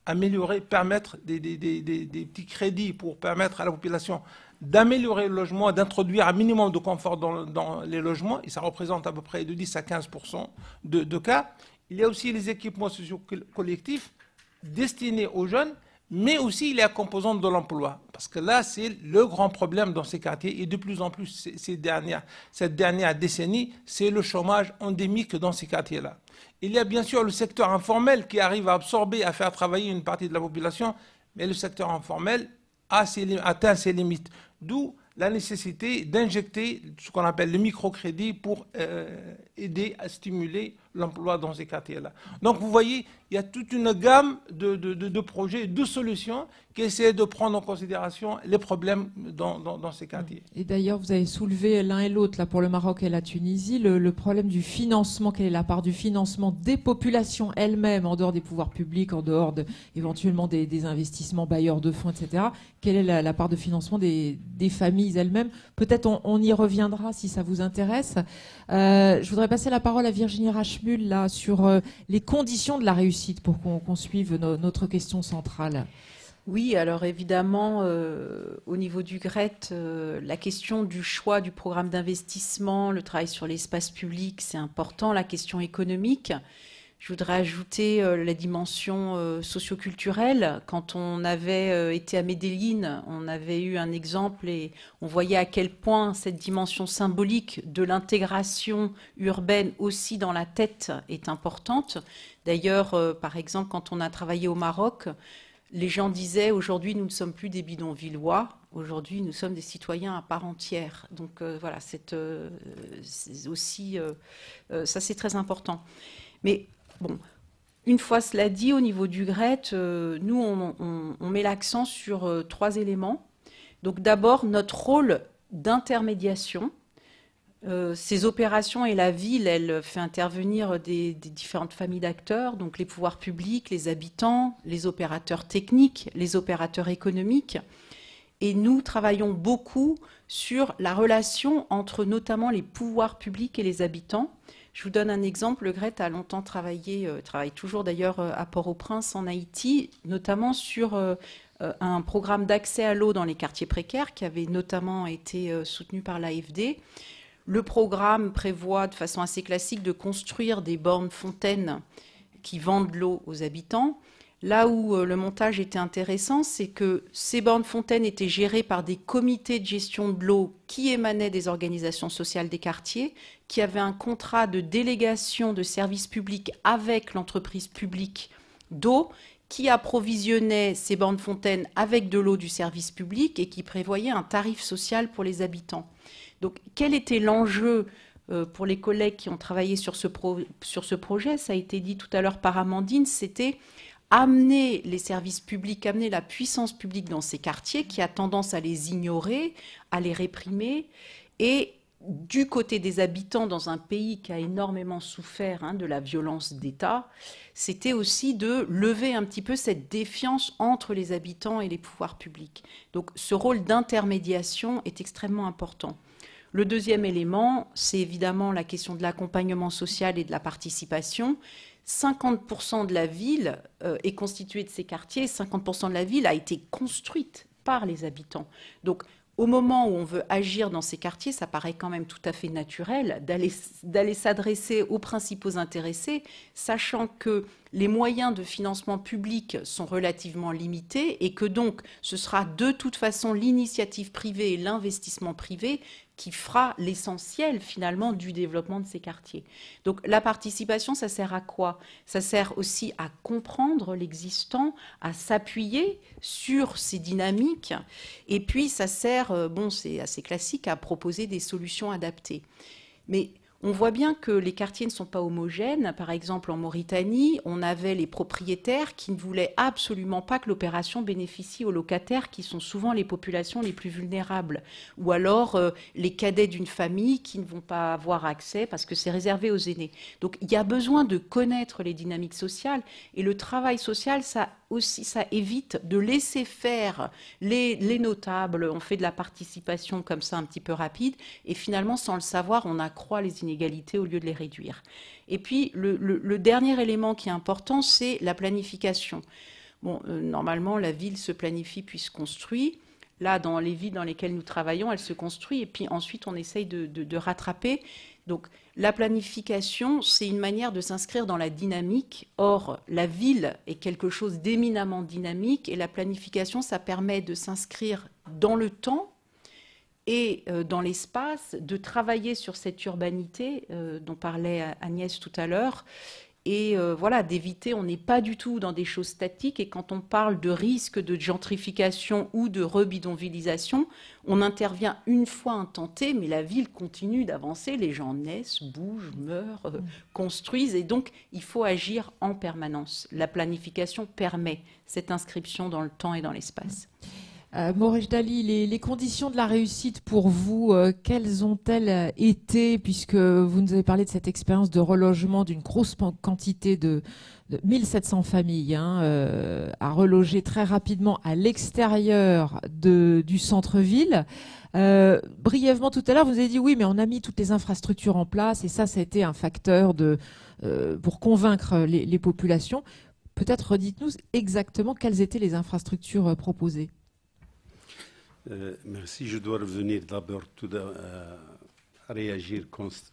améliorer, permettre des petits crédits pour permettre à la population d'améliorer le logement, d'introduire un minimum de confort dans les logements, et ça représente à peu près de 10 à 15% de cas. Il y a aussi les équipements sociaux collectifs destinés aux jeunes, mais aussi il y a la composante de l'emploi. Parce que là, c'est le grand problème dans ces quartiers, et de plus en plus cette dernière décennie, c'est le chômage endémique dans ces quartiers-là. Il y a bien sûr le secteur informel qui arrive à absorber, à faire travailler une partie de la population, mais le secteur informel atteint ses limites. D'où la nécessité d'injecter ce qu'on appelle le microcrédit pour aider à stimuler l'emploi dans ces quartiers-là. Donc vous voyez, il y a toute une gamme de projets, de solutions qui essaient de prendre en considération les problèmes dans ces quartiers. Et d'ailleurs, vous avez soulevé l'un et l'autre, là, pour le Maroc et la Tunisie, le problème du financement. Quelle est la part du financement des populations elles-mêmes, en dehors des pouvoirs publics, en dehors éventuellement des investissements bailleurs de fonds, etc. Quelle est la part de financement des familles elles-mêmes? Peut-être on y reviendra si ça vous intéresse. Je voudrais passer la parole à Virginie Rachmul là, sur les conditions de la réussite pour qu'on suive notre question centrale. Oui, alors évidemment, au niveau du GRET, la question du choix du programme d'investissement, le travail sur l'espace public, c'est important, la question économique. Je voudrais ajouter la dimension socioculturelle. Quand on avait été à Medellín, on avait eu un exemple et on voyait à quel point cette dimension symbolique de l'intégration urbaine aussi dans la tête est importante. D'ailleurs, par exemple, quand on a travaillé au Maroc, les gens disaient aujourd'hui nous ne sommes plus des bidonvillois, aujourd'hui nous sommes des citoyens à part entière. Donc voilà, c'est aussi ça c'est très important. Mais bon, une fois cela dit, au niveau du GRET, nous on met l'accent sur 3 éléments. Donc d'abord, notre rôle d'intermédiation. Ces opérations et la ville, elle fait intervenir des différentes familles d'acteurs, donc les pouvoirs publics, les habitants, les opérateurs techniques, les opérateurs économiques. Et nous travaillons beaucoup sur la relation entre notamment les pouvoirs publics et les habitants. Je vous donne un exemple. Le GRET a longtemps travaillé, travaille toujours d'ailleurs à Port-au-Prince en Haïti, notamment sur un programme d'accès à l'eau dans les quartiers précaires qui avait notamment été soutenu par l'AFD. Le programme prévoit de façon assez classique de construire des bornes fontaines qui vendent l'eau aux habitants. Là où le montage était intéressant, c'est que ces bornes fontaines étaient gérées par des comités de gestion de l'eau qui émanaient des organisations sociales des quartiers, qui avaient un contrat de délégation de services publics avec l'entreprise publique d'eau, qui approvisionnait ces bornes fontaines avec de l'eau du service public et qui prévoyait un tarif social pour les habitants. Donc, quel était l'enjeu pour les collègues qui ont travaillé sur ce projet? Ça a été dit tout à l'heure par Amandine, c'était amener les services publics, amener la puissance publique dans ces quartiers qui a tendance à les ignorer, à les réprimer. Et du côté des habitants dans un pays qui a énormément souffert de la violence d'État, c'était aussi de lever un petit peu cette défiance entre les habitants et les pouvoirs publics. Donc ce rôle d'intermédiation est extrêmement important. Le deuxième élément, c'est évidemment la question de l'accompagnement social et de la participation. 50% de la ville est constituée de ces quartiers, 50% de la ville a été construite par les habitants. Donc, au moment où on veut agir dans ces quartiers, ça paraît quand même tout à fait naturel d'aller s'adresser aux principaux intéressés, sachant que les moyens de financement public sont relativement limités et que donc ce sera de toute façon l'initiative privée et l'investissement privé qui fera l'essentiel finalement du développement de ces quartiers. Donc la participation, ça sert à quoi? Ça sert aussi à comprendre l'existant, à s'appuyer sur ces dynamiques, et puis ça sert, bon c'est assez classique, à proposer des solutions adaptées. Mais on voit bien que les quartiers ne sont pas homogènes. Par exemple, en Mauritanie, on avait les propriétaires qui ne voulaient absolument pas que l'opération bénéficie aux locataires, qui sont souvent les populations les plus vulnérables. Ou alors les cadets d'une famille qui ne vont pas avoir accès parce que c'est réservé aux aînés. Donc il y a besoin de connaître les dynamiques sociales. Et le travail social, ça évite de laisser faire les notables. On fait de la participation comme ça un petit peu rapide. Et finalement, sans le savoir, on accroît les inégalités au lieu de les réduire. Et puis, le dernier élément qui est important, c'est la planification. Bon, normalement, la ville se planifie puis se construit. Là, dans les villes dans lesquelles nous travaillons, elle se construit et puis ensuite, on essaye de rattraper. Donc, la planification, c'est une manière de s'inscrire dans la dynamique. Or, la ville est quelque chose d'éminemment dynamique et la planification, ça permet de s'inscrire dans le temps et dans l'espace, de travailler sur cette urbanité dont parlait Agnès tout à l'heure, et voilà, d'éviter, on n'est pas du tout dans des choses statiques, et quand on parle de risque de gentrification ou de rebidonvillisation, on intervient une fois un temps T, mais la ville continue d'avancer, les gens naissent, bougent, meurent, construisent, et donc il faut agir en permanence. La planification permet cette inscription dans le temps et dans l'espace. Maurice Dali, les conditions de la réussite pour vous, quelles ont-elles été, puisque vous nous avez parlé de cette expérience de relogement d'une grosse quantité de 1700 familles à reloger très rapidement à l'extérieur du centre-ville. Brièvement tout à l'heure, vous avez dit oui, mais on a mis toutes les infrastructures en place et ça a été un facteur pour convaincre les populations. Peut-être redites-nous exactement quelles étaient les infrastructures proposées. Merci. Je dois revenir d'abord à réagir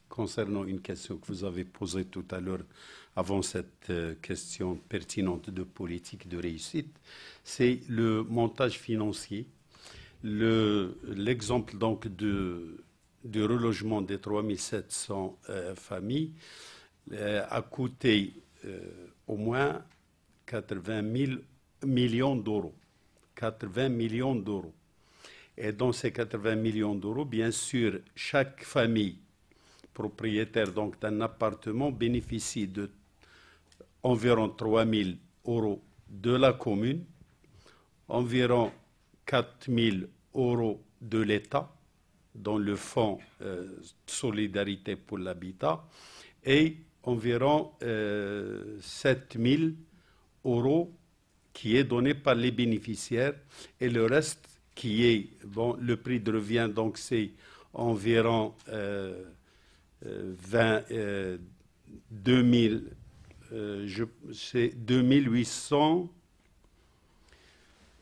concernant une question que vous avez posée tout à l'heure avant cette question pertinente de politique de réussite. C'est le montage financier. L'exemple donc du relogement des 3700 familles a coûté au moins 80 000 millions d'euros. 80 millions d'euros. Et dans ces 80 millions d'euros, bien sûr, chaque famille propriétaire donc d'un appartement bénéficie de environ 3 000 euros de la commune, environ 4 000 euros de l'État dans le fonds Solidarité pour l'habitat et environ 7 000 euros qui est donné par les bénéficiaires et le reste qui est, bon, le prix de revient, donc c'est environ 2800,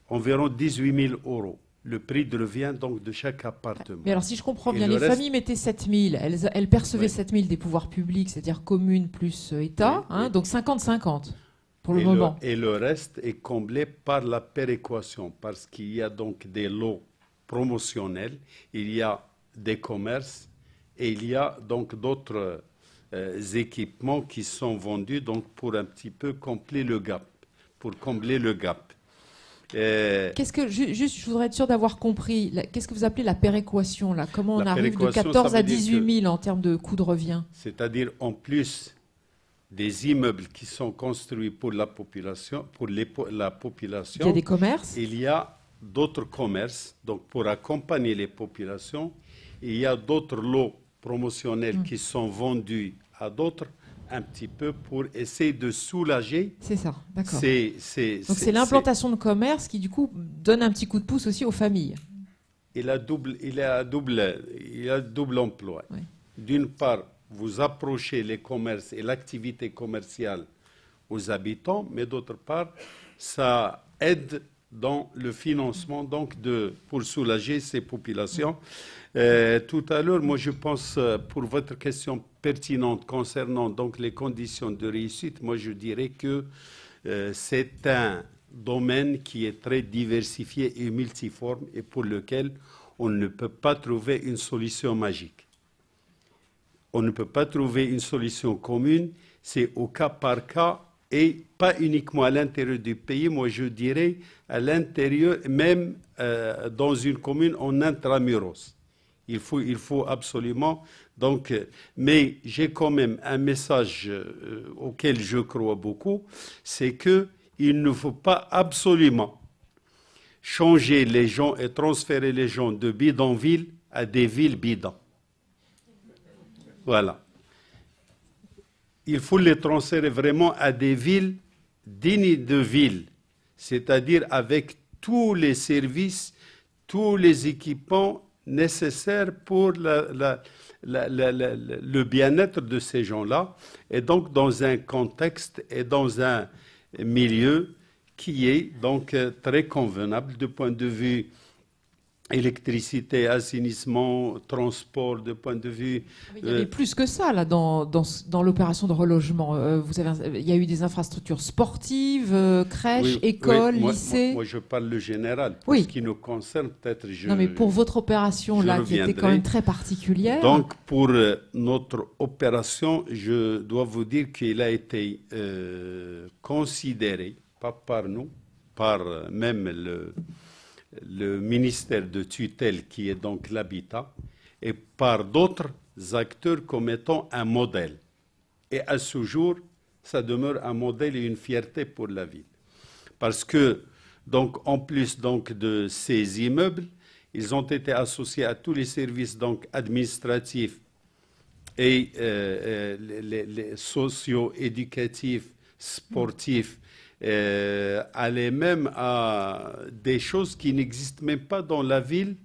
environ 18 000 euros. Le prix de revient donc de chaque appartement. Mais alors si je comprends Et bien, le les reste- familles mettaient 7 000, elles percevaient Oui. 7 000 des pouvoirs publics, c'est-à-dire communes plus État, Oui, hein, oui. donc 50-50 pour le Et moment. et le reste est comblé par la péréquation, parce qu'il y a donc des lots promotionnels, il y a des commerces et il y a donc d'autres équipements qui sont vendus donc pour un petit peu combler le gap, pour combler le gap. Qu'est-ce que, juste, je voudrais être sûr d'avoir compris, qu'est-ce que vous appelez la péréquation là? Comment on La arrive de péréquation, 14 ça à veut dire 18 000 en termes de coût de revient? C'est-à-dire en plus des immeubles qui sont construits pour la population, Il y a des commerces? il y a d'autres commerces, donc pour accompagner les populations, il y a d'autres lots promotionnels qui sont vendus à d'autres, un petit peu pour essayer de soulager. C'est ça, d'accord. Donc Donc c'est l'implantation de commerce qui du coup donne un petit coup de pouce aussi aux familles. Il a double emploi. Oui. D'une part, vous approchez les commerces et l'activité commerciale aux habitants, mais d'autre part, ça aide dans le financement donc pour soulager ces populations. Tout à l'heure, moi je pense, pour votre question pertinente concernant donc les conditions de réussite, moi je dirais que c'est un domaine qui est très diversifié et multiforme et pour lequel on ne peut pas trouver une solution magique. On ne peut pas trouver une solution commune, c'est au cas par cas et pas uniquement à l'intérieur du pays, moi je dirais à l'intérieur, même dans une commune en intramuros. Il faut absolument. Donc, mais j'ai quand même un message auquel je crois beaucoup, c'est qu'il ne faut pas absolument changer les gens et transférer les gens de bidonville à des villes bidons. Voilà. Il faut les transférer vraiment à des villes dignes de ville, c'est-à-dire avec tous les services, tous les équipements nécessaires pour le bien-être de ces gens-là, et donc dans un contexte et dans un milieu qui est donc très convenable du point de vue électricité, assainissement, transport, de point de vue... Il y avait plus que ça là, dans l'opération de relogement. Il y a eu des infrastructures sportives, crèches, oui, écoles, oui, lycées. Moi, je parle le général. Pour Oui. ce qui nous concerne, peut-être... Non, mais pour votre opération là, qui était reviendrai. quand même très particulière. Donc, pour notre opération, je dois vous dire qu'il a été considéré, pas par nous, par même le ministère de tutelle qui est donc l'habitat, et par d'autres acteurs comme étant un modèle. Et à ce jour, ça demeure un modèle et une fierté pour la ville. Parce que, donc, en plus donc, de ces immeubles, ils ont été associés à tous les services donc, administratifs et les socio-éducatifs, sportifs, aller même à des choses qui n'existent même pas dans la ville.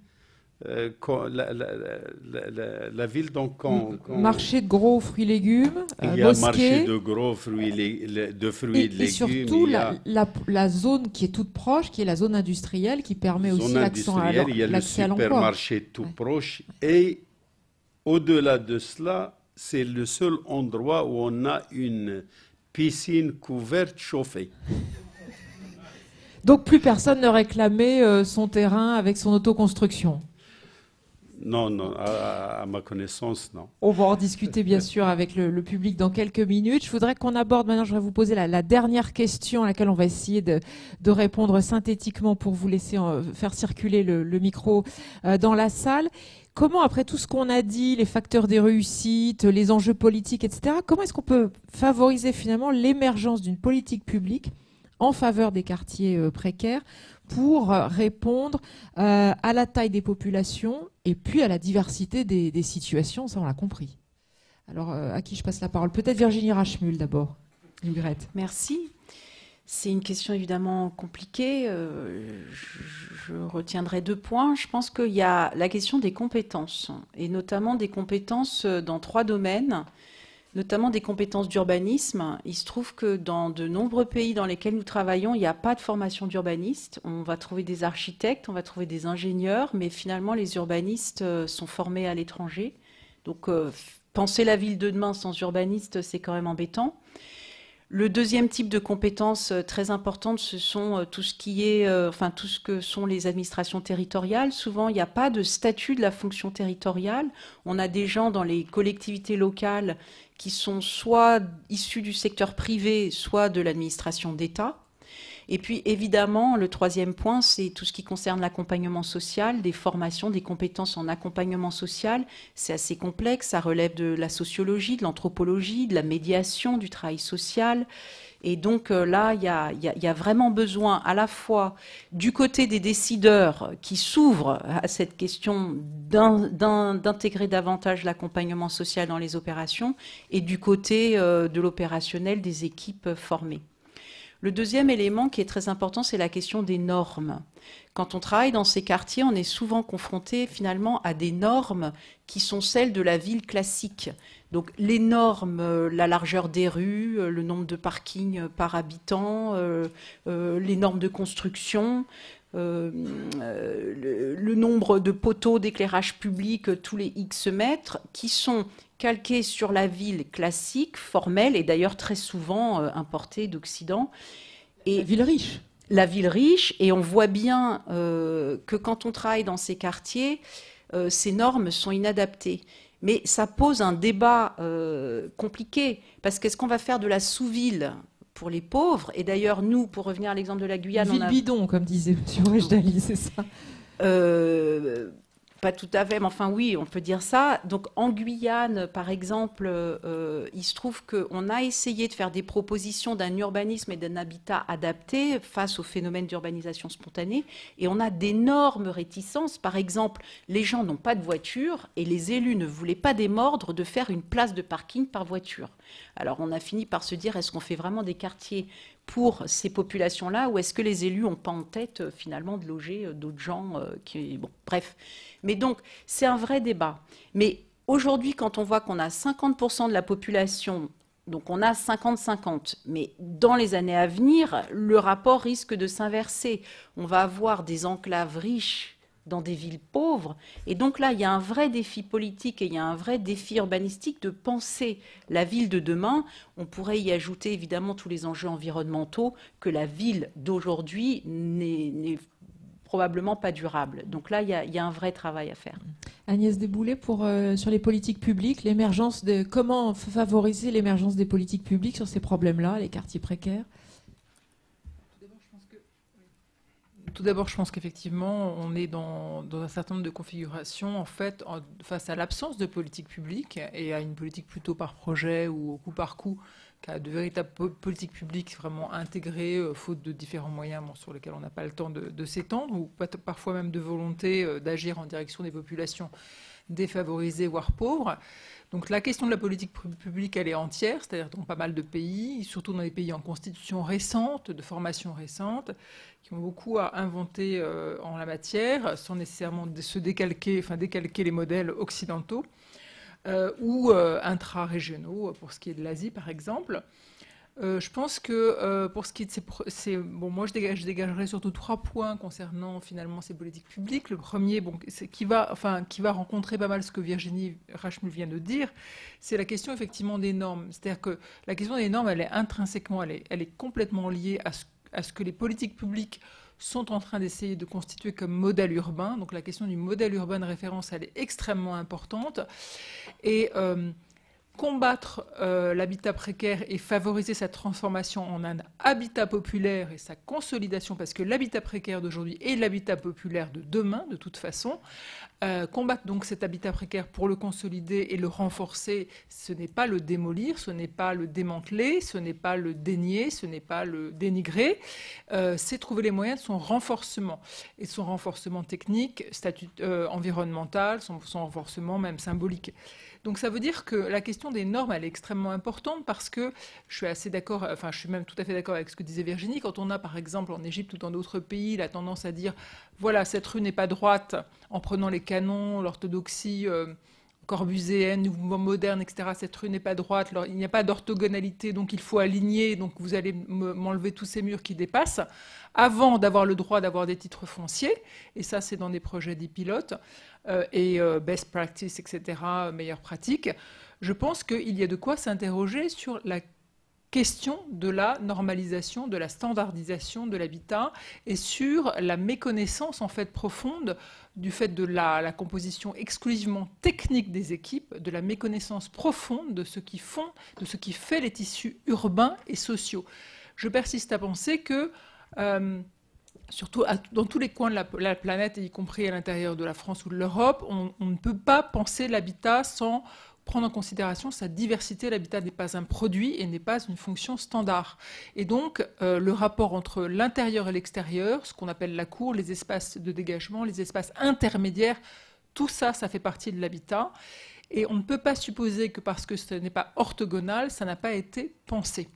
La ville, donc, marché de gros fruits et légumes, il y a un marché mosquée, de gros fruits, de fruits et de légumes. et surtout il y a la zone qui est toute proche, qui est la zone industrielle, qui permet aussi zone industrielle, il y a le l'accès à l'emploi. supermarché tout proche. Et au-delà de cela, c'est le seul endroit où on a une piscine couverte chauffée. Donc plus personne ne réclamait son terrain avec son autoconstruction. Non, à ma connaissance, non. On va en discuter bien sûr avec le public dans quelques minutes. Je voudrais qu'on aborde maintenant, je vais vous poser la dernière question à laquelle on va essayer de répondre synthétiquement pour vous laisser faire circuler le micro dans la salle. Comment, après tout ce qu'on a dit, les facteurs des réussites, les enjeux politiques, etc., comment est-ce qu'on peut favoriser finalement l'émergence d'une politique publique en faveur des quartiers précaires pour répondre à la taille des populations et puis à la diversité des situations, ça on l'a compris. Alors, à qui je passe la parole? Peut-être Virginie Rachmul d'abord. Huguette. Merci. C'est une question évidemment compliquée. Je retiendrai 2 points. Je pense qu'il y a la question des compétences, et notamment des compétences dans 3 domaines, notamment des compétences d'urbanisme. Il se trouve que dans de nombreux pays dans lesquels nous travaillons, il n'y a pas de formation d'urbaniste. On va trouver des architectes, on va trouver des ingénieurs, mais finalement les urbanistes sont formés à l'étranger. Donc penser la ville de demain sans urbaniste, c'est quand même embêtant. Le deuxième type de compétences très importantes, ce sont tout ce qui est, tout ce que sont les administrations territoriales. Souvent, il n'y a pas de statut de la fonction territoriale. On a des gens dans les collectivités locales qui sont soit issus du secteur privé, soit de l'administration d'État. Et puis, évidemment, le troisième point, c'est tout ce qui concerne l'accompagnement social, des formations, des compétences en accompagnement social. C'est assez complexe, ça relève de la sociologie, de l'anthropologie, de la médiation, du travail social. Et donc là, il y a vraiment besoin à la fois du côté des décideurs qui s'ouvrent à cette question d'intégrer davantage l'accompagnement social dans les opérations et du côté de l'opérationnel des équipes formées. Le deuxième élément qui est très important, c'est la question des normes. Quand on travaille dans ces quartiers, on est souvent confronté finalement à des normes qui sont celles de la ville classique. Donc les normes, la largeur des rues, le nombre de parkings par habitant, les normes de construction, le nombre de poteaux d'éclairage public tous les X mètres, qui sont calqués sur la ville classique, formelle, et d'ailleurs très souvent importée d'Occident. La ville riche. La ville riche, et on voit bien que quand on travaille dans ces quartiers, ces normes sont inadaptées. Mais ça pose un débat compliqué, parce qu'est-ce qu'on va faire de la sous-ville pour les pauvres? Et d'ailleurs, nous, pour revenir à l'exemple de la Guyane... Ville bidon, comme disait M. Rejdali, c'est ça? Pas tout à fait, mais enfin oui, on peut dire ça. Donc en Guyane, par exemple, il se trouve qu'on a essayé de faire des propositions d'un urbanisme et d'un habitat adapté face au phénomène d'urbanisation spontanée, et on a d'énormes réticences. Par exemple, les gens n'ont pas de voiture et les élus ne voulaient pas démordre de faire une place de parking par voiture. Alors on a fini par se dire, est-ce qu'on fait vraiment des quartiers pour ces populations-là, ou est-ce que les élus n'ont pas en tête finalement de loger d'autres gens qui... Bon, bref. Mais donc, c'est un vrai débat. Mais aujourd'hui, quand on voit qu'on a 50% de la population, donc on a 50-50, mais dans les années à venir, le rapport risque de s'inverser. On va avoir des enclaves riches dans des villes pauvres. Et donc là, il y a un vrai défi politique et il y a un vrai défi urbanistique de penser la ville de demain. On pourrait y ajouter évidemment tous les enjeux environnementaux que la ville d'aujourd'hui n'est probablement pas durable. Donc là, il y a un vrai travail à faire. Agnès Desboulets, sur les politiques publiques, comment favoriser l'émergence des politiques publiques sur ces problèmes-là, les quartiers précaires? Tout d'abord, je pense qu'effectivement, on est dans un certain nombre de configurations, en fait, face à l'absence de politique publique et à une politique plutôt par projet ou au coup par coup, qu'à de véritables politiques publiques vraiment intégrées, faute de différents moyens sur lesquels on n'a pas le temps de s'étendre, ou parfois même de volonté d'agir en direction des populations défavorisées, voire pauvres. Donc la question de la politique publique, elle est entière, c'est-à-dire dans pas mal de pays, surtout dans les pays en constitution récente, de formation récente, qui ont beaucoup à inventer en la matière, sans nécessairement décalquer les modèles occidentaux, ou intra-régionaux, pour ce qui est de l'Asie, par exemple. Je pense que pour ce qui est moi je dégagerai surtout 3 points concernant finalement ces politiques publiques. Le premier, c'est qui va rencontrer pas mal ce que Virginie Rachmul vient de dire, c'est la question effectivement des normes. C'est-à-dire que la question des normes, elle est intrinsèquement, elle est complètement liée à ce que les politiques publiques sont en train d'essayer de constituer comme modèle urbain. Donc la question du modèle urbain de référence, elle est extrêmement importante. Et combattre l'habitat précaire et favoriser sa transformation en un habitat populaire et sa consolidation, parce que l'habitat précaire d'aujourd'hui est l'habitat populaire de demain, de toute façon. Combattre donc cet habitat précaire pour le consolider et le renforcer, ce n'est pas le démolir, ce n'est pas le démanteler, ce n'est pas le dénier, ce n'est pas le dénigrer, c'est trouver les moyens de son renforcement, et son renforcement technique, environnemental, son renforcement même symbolique. Donc ça veut dire que la question des normes, elle est extrêmement importante, parce que je suis assez d'accord, enfin je suis même tout à fait d'accord avec ce que disait Virginie, quand on a par exemple en Égypte ou dans d'autres pays la tendance à dire voilà, cette rue n'est pas droite, en prenant les canons, l'orthodoxie corbuséenne, mouvement moderne, etc. Cette rue n'est pas droite, il n'y a pas d'orthogonalité, donc il faut aligner, donc vous allez m'enlever tous ces murs qui dépassent, avant d'avoir le droit d'avoir des titres fonciers, et ça c'est dans des projets dits pilotes, et best practice, etc., meilleures pratiques. Je pense qu'il y a de quoi s'interroger sur la question de la normalisation, de la standardisation de l'habitat et sur la méconnaissance en fait profonde du fait de la composition exclusivement technique des équipes, de la méconnaissance profonde de ce qui fait les tissus urbains et sociaux. Je persiste à penser que surtout dans tous les coins de la planète, y compris à l'intérieur de la France ou de l'Europe, on ne peut pas penser l'habitat sans prendre en considération sa diversité. L'habitat n'est pas un produit et n'est pas une fonction standard. Et donc, le rapport entre l'intérieur et l'extérieur, ce qu'on appelle la cour, les espaces de dégagement, les espaces intermédiaires, tout ça, ça fait partie de l'habitat. Et on ne peut pas supposer que parce que ce n'est pas orthogonal, ça n'a pas été pensé.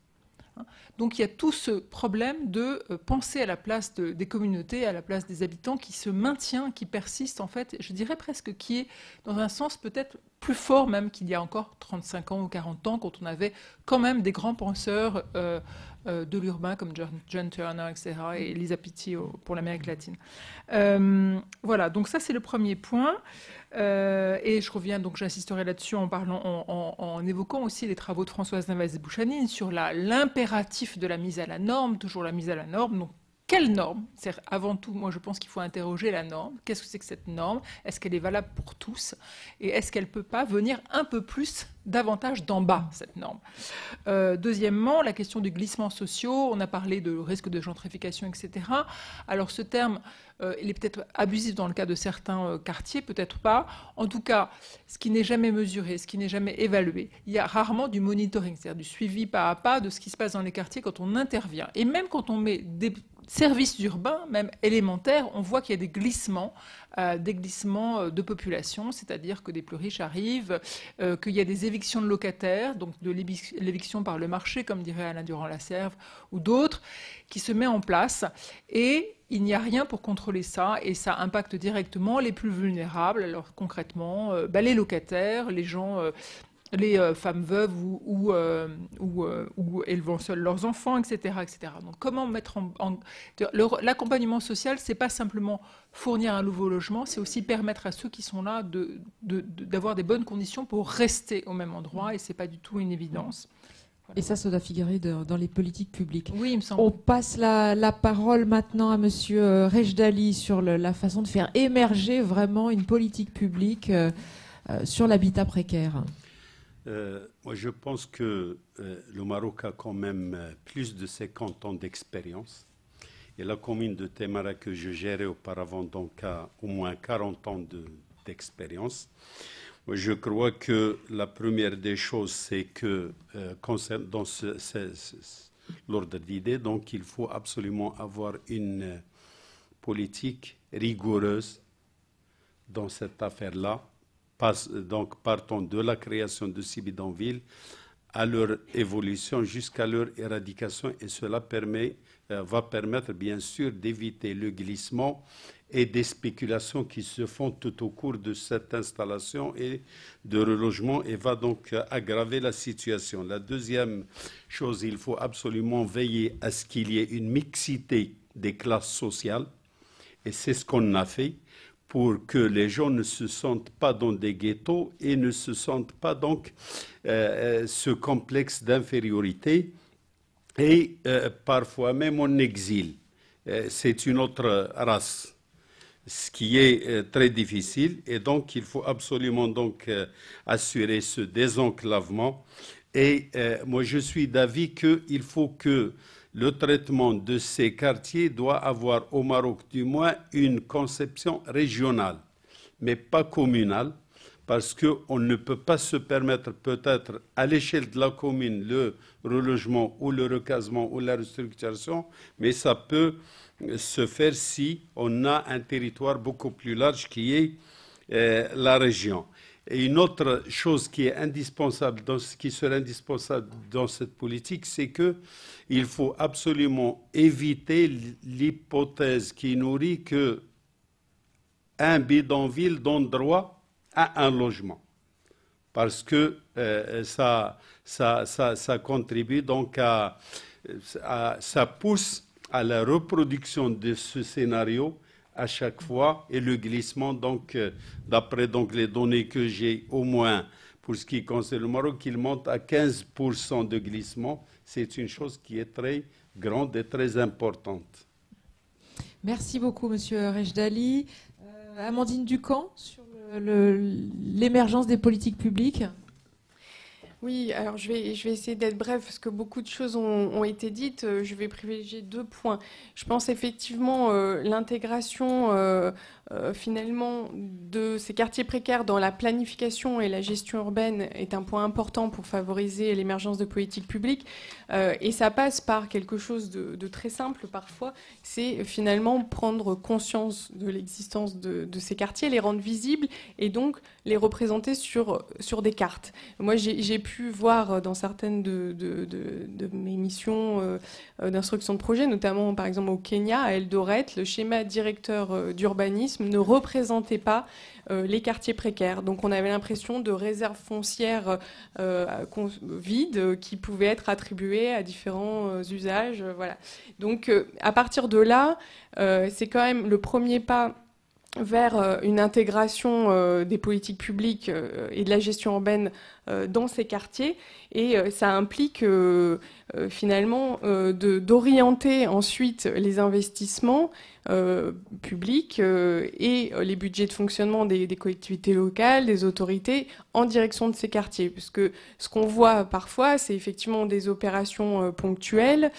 Donc il y a tout ce problème de penser à la place des communautés, à la place des habitants, qui se maintient, qui persiste en fait, je dirais presque qui est dans un sens peut-être plus fort même qu'il y a encore 35 ans ou 40 ans, quand on avait quand même des grands penseurs de l'urbain comme John Turner, etc., et Lisa Pitti pour l'Amérique latine. Voilà, donc ça c'est le premier point. Et je reviens, donc j'insisterai là-dessus en évoquant aussi les travaux de Françoise Navès-Bouchanine sur l'impératif de la mise à la norme, toujours la mise à la norme. Donc, quelle norme? Avant tout, moi je pense qu'il faut interroger la norme. Qu'est-ce que c'est que cette norme? Est-ce qu'elle est valable pour tous? Et est-ce qu'elle ne peut pas venir un peu plus, davantage d'en bas, cette norme? Deuxièmement, la question des glissements sociaux. On a parlé de risque de gentrification, etc. Alors ce terme, il est peut-être abusif dans le cas de certains quartiers, peut-être pas. En tout cas, ce qui n'est jamais mesuré, ce qui n'est jamais évalué, il y a rarement du monitoring, c'est-à-dire du suivi pas à pas de ce qui se passe dans les quartiers quand on intervient. Et même quand on met des services urbains, même élémentaires, on voit qu'il y a des glissements de population, c'est-à-dire que des plus riches arrivent, qu'il y a des évictions de locataires, donc de l'éviction par le marché, comme dirait Alain Durand-Lasserve, ou d'autres, qui se met en place. Et il n'y a rien pour contrôler ça, et ça impacte directement les plus vulnérables. Alors concrètement, les locataires, les gens... les femmes veuves ou élevant seules leurs enfants, etc., etc. Donc, comment mettre l'accompagnement social, c'est pas simplement fournir un nouveau logement, c'est aussi permettre à ceux qui sont là d'avoir des bonnes conditions pour rester au même endroit, et c'est pas du tout une évidence. Et ça doit figurer dans les politiques publiques. Oui, il me semble. On passe la parole maintenant à Monsieur Rejdali sur la façon de faire émerger vraiment une politique publique sur l'habitat précaire. Moi, je pense que le Maroc a quand même plus de 50 ans d'expérience. Et la commune de Témara que je gérais auparavant, donc, a au moins 40 ans d'expérience. Moi, je crois que la première des choses, c'est que, dans l'ordre d'idées, donc, il faut absolument avoir une politique rigoureuse dans cette affaire-là. Donc, partant de la création de ces bidonvilles à leur évolution jusqu'à leur éradication, et cela va permettre bien sûr d'éviter le glissement et des spéculations qui se font tout au cours de cette installation et de relogement, et va donc aggraver la situation. La deuxième chose, il faut absolument veiller à ce qu'il y ait une mixité des classes sociales, et c'est ce qu'on a fait, pour que les gens ne se sentent pas dans des ghettos et ne se sentent pas donc ce complexe d'infériorité et parfois même en exil. C'est une autre race. ce qui est très difficile. Et donc, il faut absolument donc, assurer ce désenclavement. Et moi, je suis d'avis qu'il faut que le traitement de ces quartiers doit avoir au Maroc, du moins, une conception régionale, mais pas communale, parce qu'on ne peut pas se permettre peut-être à l'échelle de la commune le relogement ou le recasement ou la restructuration, mais ça peut se faire si on a un territoire beaucoup plus large qui est la région. Et une autre chose qui est indispensable, qui serait indispensable dans cette politique, c'est qu'il faut absolument éviter l'hypothèse qui nourrit qu'un bidonville donne droit à un logement. Parce que ça contribue donc ça pousse à la reproduction de ce scénario à chaque fois, et le glissement, donc, d'après donc, les données que j'ai, au moins pour ce qui concerne le Maroc, il monte à 15% de glissement. C'est une chose qui est très grande et très importante. Merci beaucoup, Monsieur Rejdali. Amandine Ducamp, sur l'émergence des politiques publiques. Oui, alors je vais essayer d'être bref parce que beaucoup de choses ont été dites. Je vais privilégier 2 points. Je pense effectivement l'intégration finalement de ces quartiers précaires dans la planification et la gestion urbaine est un point important pour favoriser l'émergence de politiques publiques. Et ça passe par quelque chose de très simple parfois. C'est finalement prendre conscience de l'existence de ces quartiers, les rendre visibles et donc les représenter sur des cartes. Moi, j'ai pu voir dans certaines de mes missions d'instruction de projet, notamment par exemple au Kenya, à Eldoret, le schéma directeur d'urbanisme ne représentait pas les quartiers précaires. Donc on avait l'impression de réserves foncières vides qui pouvaient être attribuées à différents usages. Voilà. Donc à partir de là, c'est quand même le premier pas vers une intégration des politiques publiques et de la gestion urbaine dans ces quartiers. Et ça implique finalement d'orienter ensuite les investissements publics et les budgets de fonctionnement des collectivités locales, des autorités, en direction de ces quartiers. Parce que ce qu'on voit parfois, c'est effectivement des opérations ponctuelles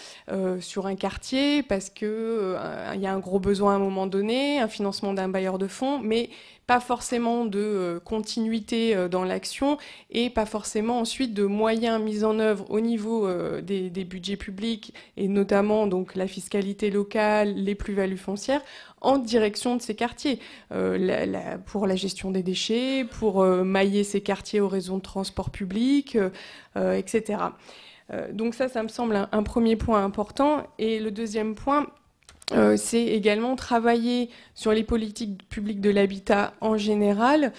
sur un quartier, parce qu'il y a un gros besoin à un moment donné, un financement d'un bailleur de fonds, mais pas forcément de continuité dans l'action et pas forcément ensuite de moyens mis en œuvre au niveau des budgets publics et notamment donc la fiscalité locale, les plus-values foncières en direction de ces quartiers, pour la gestion des déchets, pour mailler ces quartiers au réseau de transport public, etc. Donc ça me semble un premier point important. Et le deuxième point, c'est également travailler sur les politiques publiques de l'habitat en général,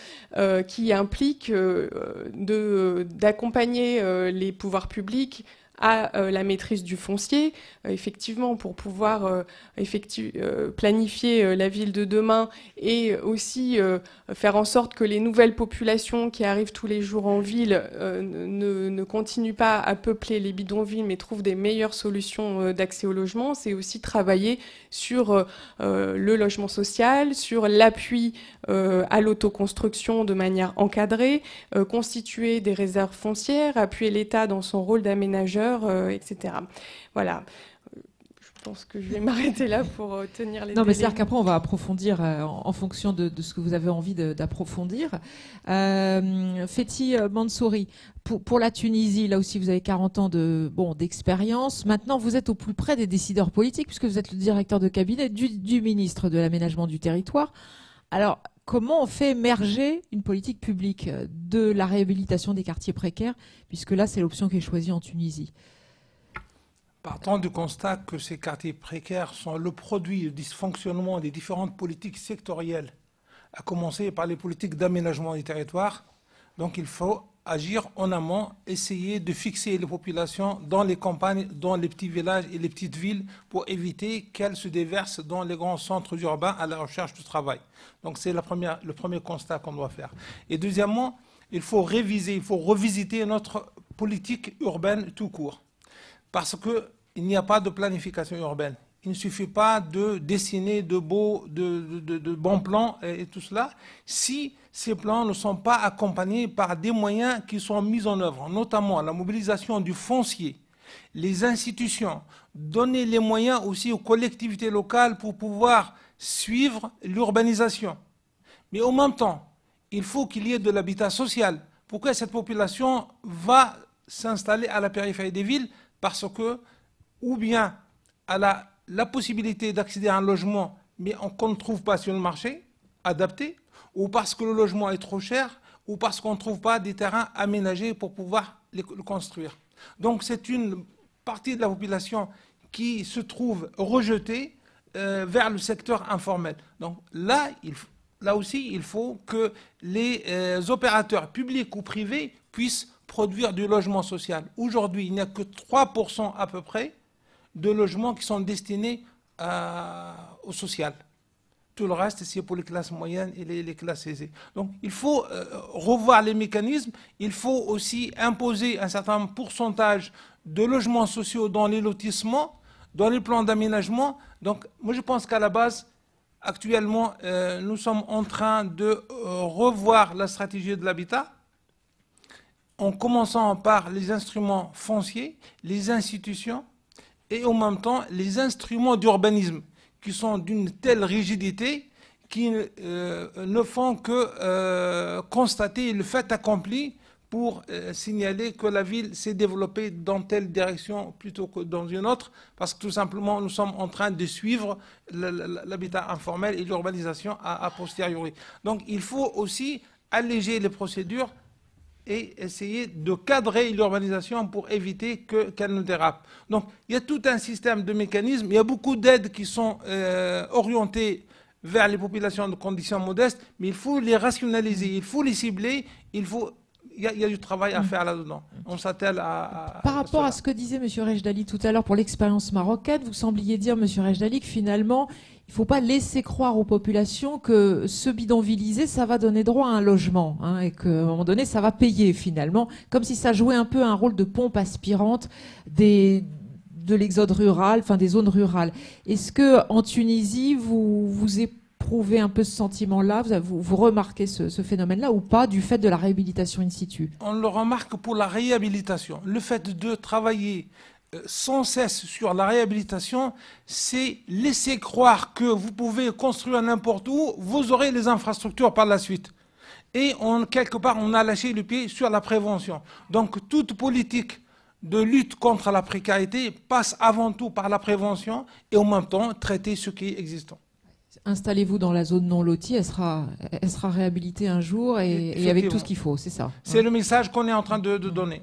qui implique d'accompagner les pouvoirs publics à la maîtrise du foncier, effectivement, pour pouvoir planifier la ville de demain et aussi faire en sorte que les nouvelles populations qui arrivent tous les jours en ville ne continuent pas à peupler les bidonvilles, mais trouvent des meilleures solutions d'accès au logement. C'est aussi travailler sur le logement social, sur l'appui à l'autoconstruction de manière encadrée, constituer des réserves foncières, appuyer l'État dans son rôle d'aménageur, etc. Voilà. Je pense que je vais m'arrêter là pour tenir les délais. Non, mais c'est-à-dire qu'après, on va approfondir en fonction de ce que vous avez envie d'approfondir. Fethi Mansouri, pour la Tunisie, là aussi, vous avez 40 ans d'expérience. Maintenant, vous êtes au plus près des décideurs politiques, puisque vous êtes le directeur de cabinet du ministre de l'Aménagement du Territoire. Alors, comment on fait émerger une politique publique de la réhabilitation des quartiers précaires, puisque là, c'est l'option qui est choisie en Tunisie? Partant du constat que ces quartiers précaires sont le produit du dysfonctionnement des différentes politiques sectorielles, à commencer par les politiques d'aménagement du territoire, donc il faut agir en amont, essayer de fixer les populations dans les campagnes, dans les petits villages et les petites villes pour éviter qu'elles se déversent dans les grands centres urbains à la recherche du travail. Donc c'est le premier constat qu'on doit faire. Et deuxièmement, il faut revisiter notre politique urbaine tout court. Parce qu'il n'y a pas de planification urbaine. Il ne suffit pas de dessiner de bons plans et tout cela, si ces plans ne sont pas accompagnés par des moyens qui sont mis en œuvre, notamment la mobilisation du foncier, les institutions, donner les moyens aussi aux collectivités locales pour pouvoir suivre l'urbanisation. Mais en même temps, il faut qu'il y ait de l'habitat social. Pourquoi cette population va s'installer à la périphérie des villes? Parce que, ou bien elle a la possibilité d'accéder à un logement, mais qu'on ne trouve pas sur le marché, adapté, ou parce que le logement est trop cher, ou parce qu'on ne trouve pas des terrains aménagés pour pouvoir le construire. Donc c'est une partie de la population qui se trouve rejetée vers le secteur informel. Donc là aussi, il faut que les opérateurs publics ou privés puissent produire du logement social. Aujourd'hui, il n'y a que 3% à peu près de logements qui sont destinés au social. Tout le reste, c'est pour les classes moyennes et les classes aisées. Donc, il faut revoir les mécanismes. Il faut aussi imposer un certain pourcentage de logements sociaux dans les lotissements, dans les plans d'aménagement. Donc, moi, je pense qu'à la base, actuellement, nous sommes en train de revoir la stratégie de l'habitat, en commençant par les instruments fonciers, les institutions, et en même temps les instruments d'urbanisme qui sont d'une telle rigidité qui ne font que constater le fait accompli pour signaler que la ville s'est développée dans telle direction plutôt que dans une autre, parce que tout simplement nous sommes en train de suivre l'habitat informel et l'urbanisation a posteriori. Donc il faut aussi alléger les procédures et essayer de cadrer l'urbanisation pour éviter qu'elle ne dérape. Donc, il y a tout un système de mécanismes, il y a beaucoup d'aides qui sont orientées vers les populations de conditions modestes, mais il faut les rationaliser, il faut les cibler, il y a du travail à faire là-dedans. On s'attelle à Par rapport à ce que disait M. Rejdali tout à l'heure pour l'expérience marocaine, vous sembliez dire, M. Rejdali, que finalement, il ne faut pas laisser croire aux populations que se bidonvilliser, ça va donner droit à un logement, hein, et qu'à un moment donné, ça va payer finalement, comme si ça jouait un peu un rôle de pompe aspirante de l'exode rural, enfin des zones rurales. Est-ce qu'en Tunisie, vous éprouvez un peu ce sentiment-là, vous remarquez ce phénomène-là ou pas, du fait de la réhabilitation in situ? On le remarque pour la réhabilitation. Le fait de travailler sans cesse sur la réhabilitation, c'est laisser croire que vous pouvez construire n'importe où, vous aurez les infrastructures par la suite. Et quelque part, on a lâché le pied sur la prévention. Donc toute politique de lutte contre la précarité passe avant tout par la prévention et en même temps traiter ce qui est existant. Installez-vous dans la zone non lotie, elle sera réhabilitée un jour et avec tout ce qu'il faut, c'est ça. C'est le message qu'on est en train de donner.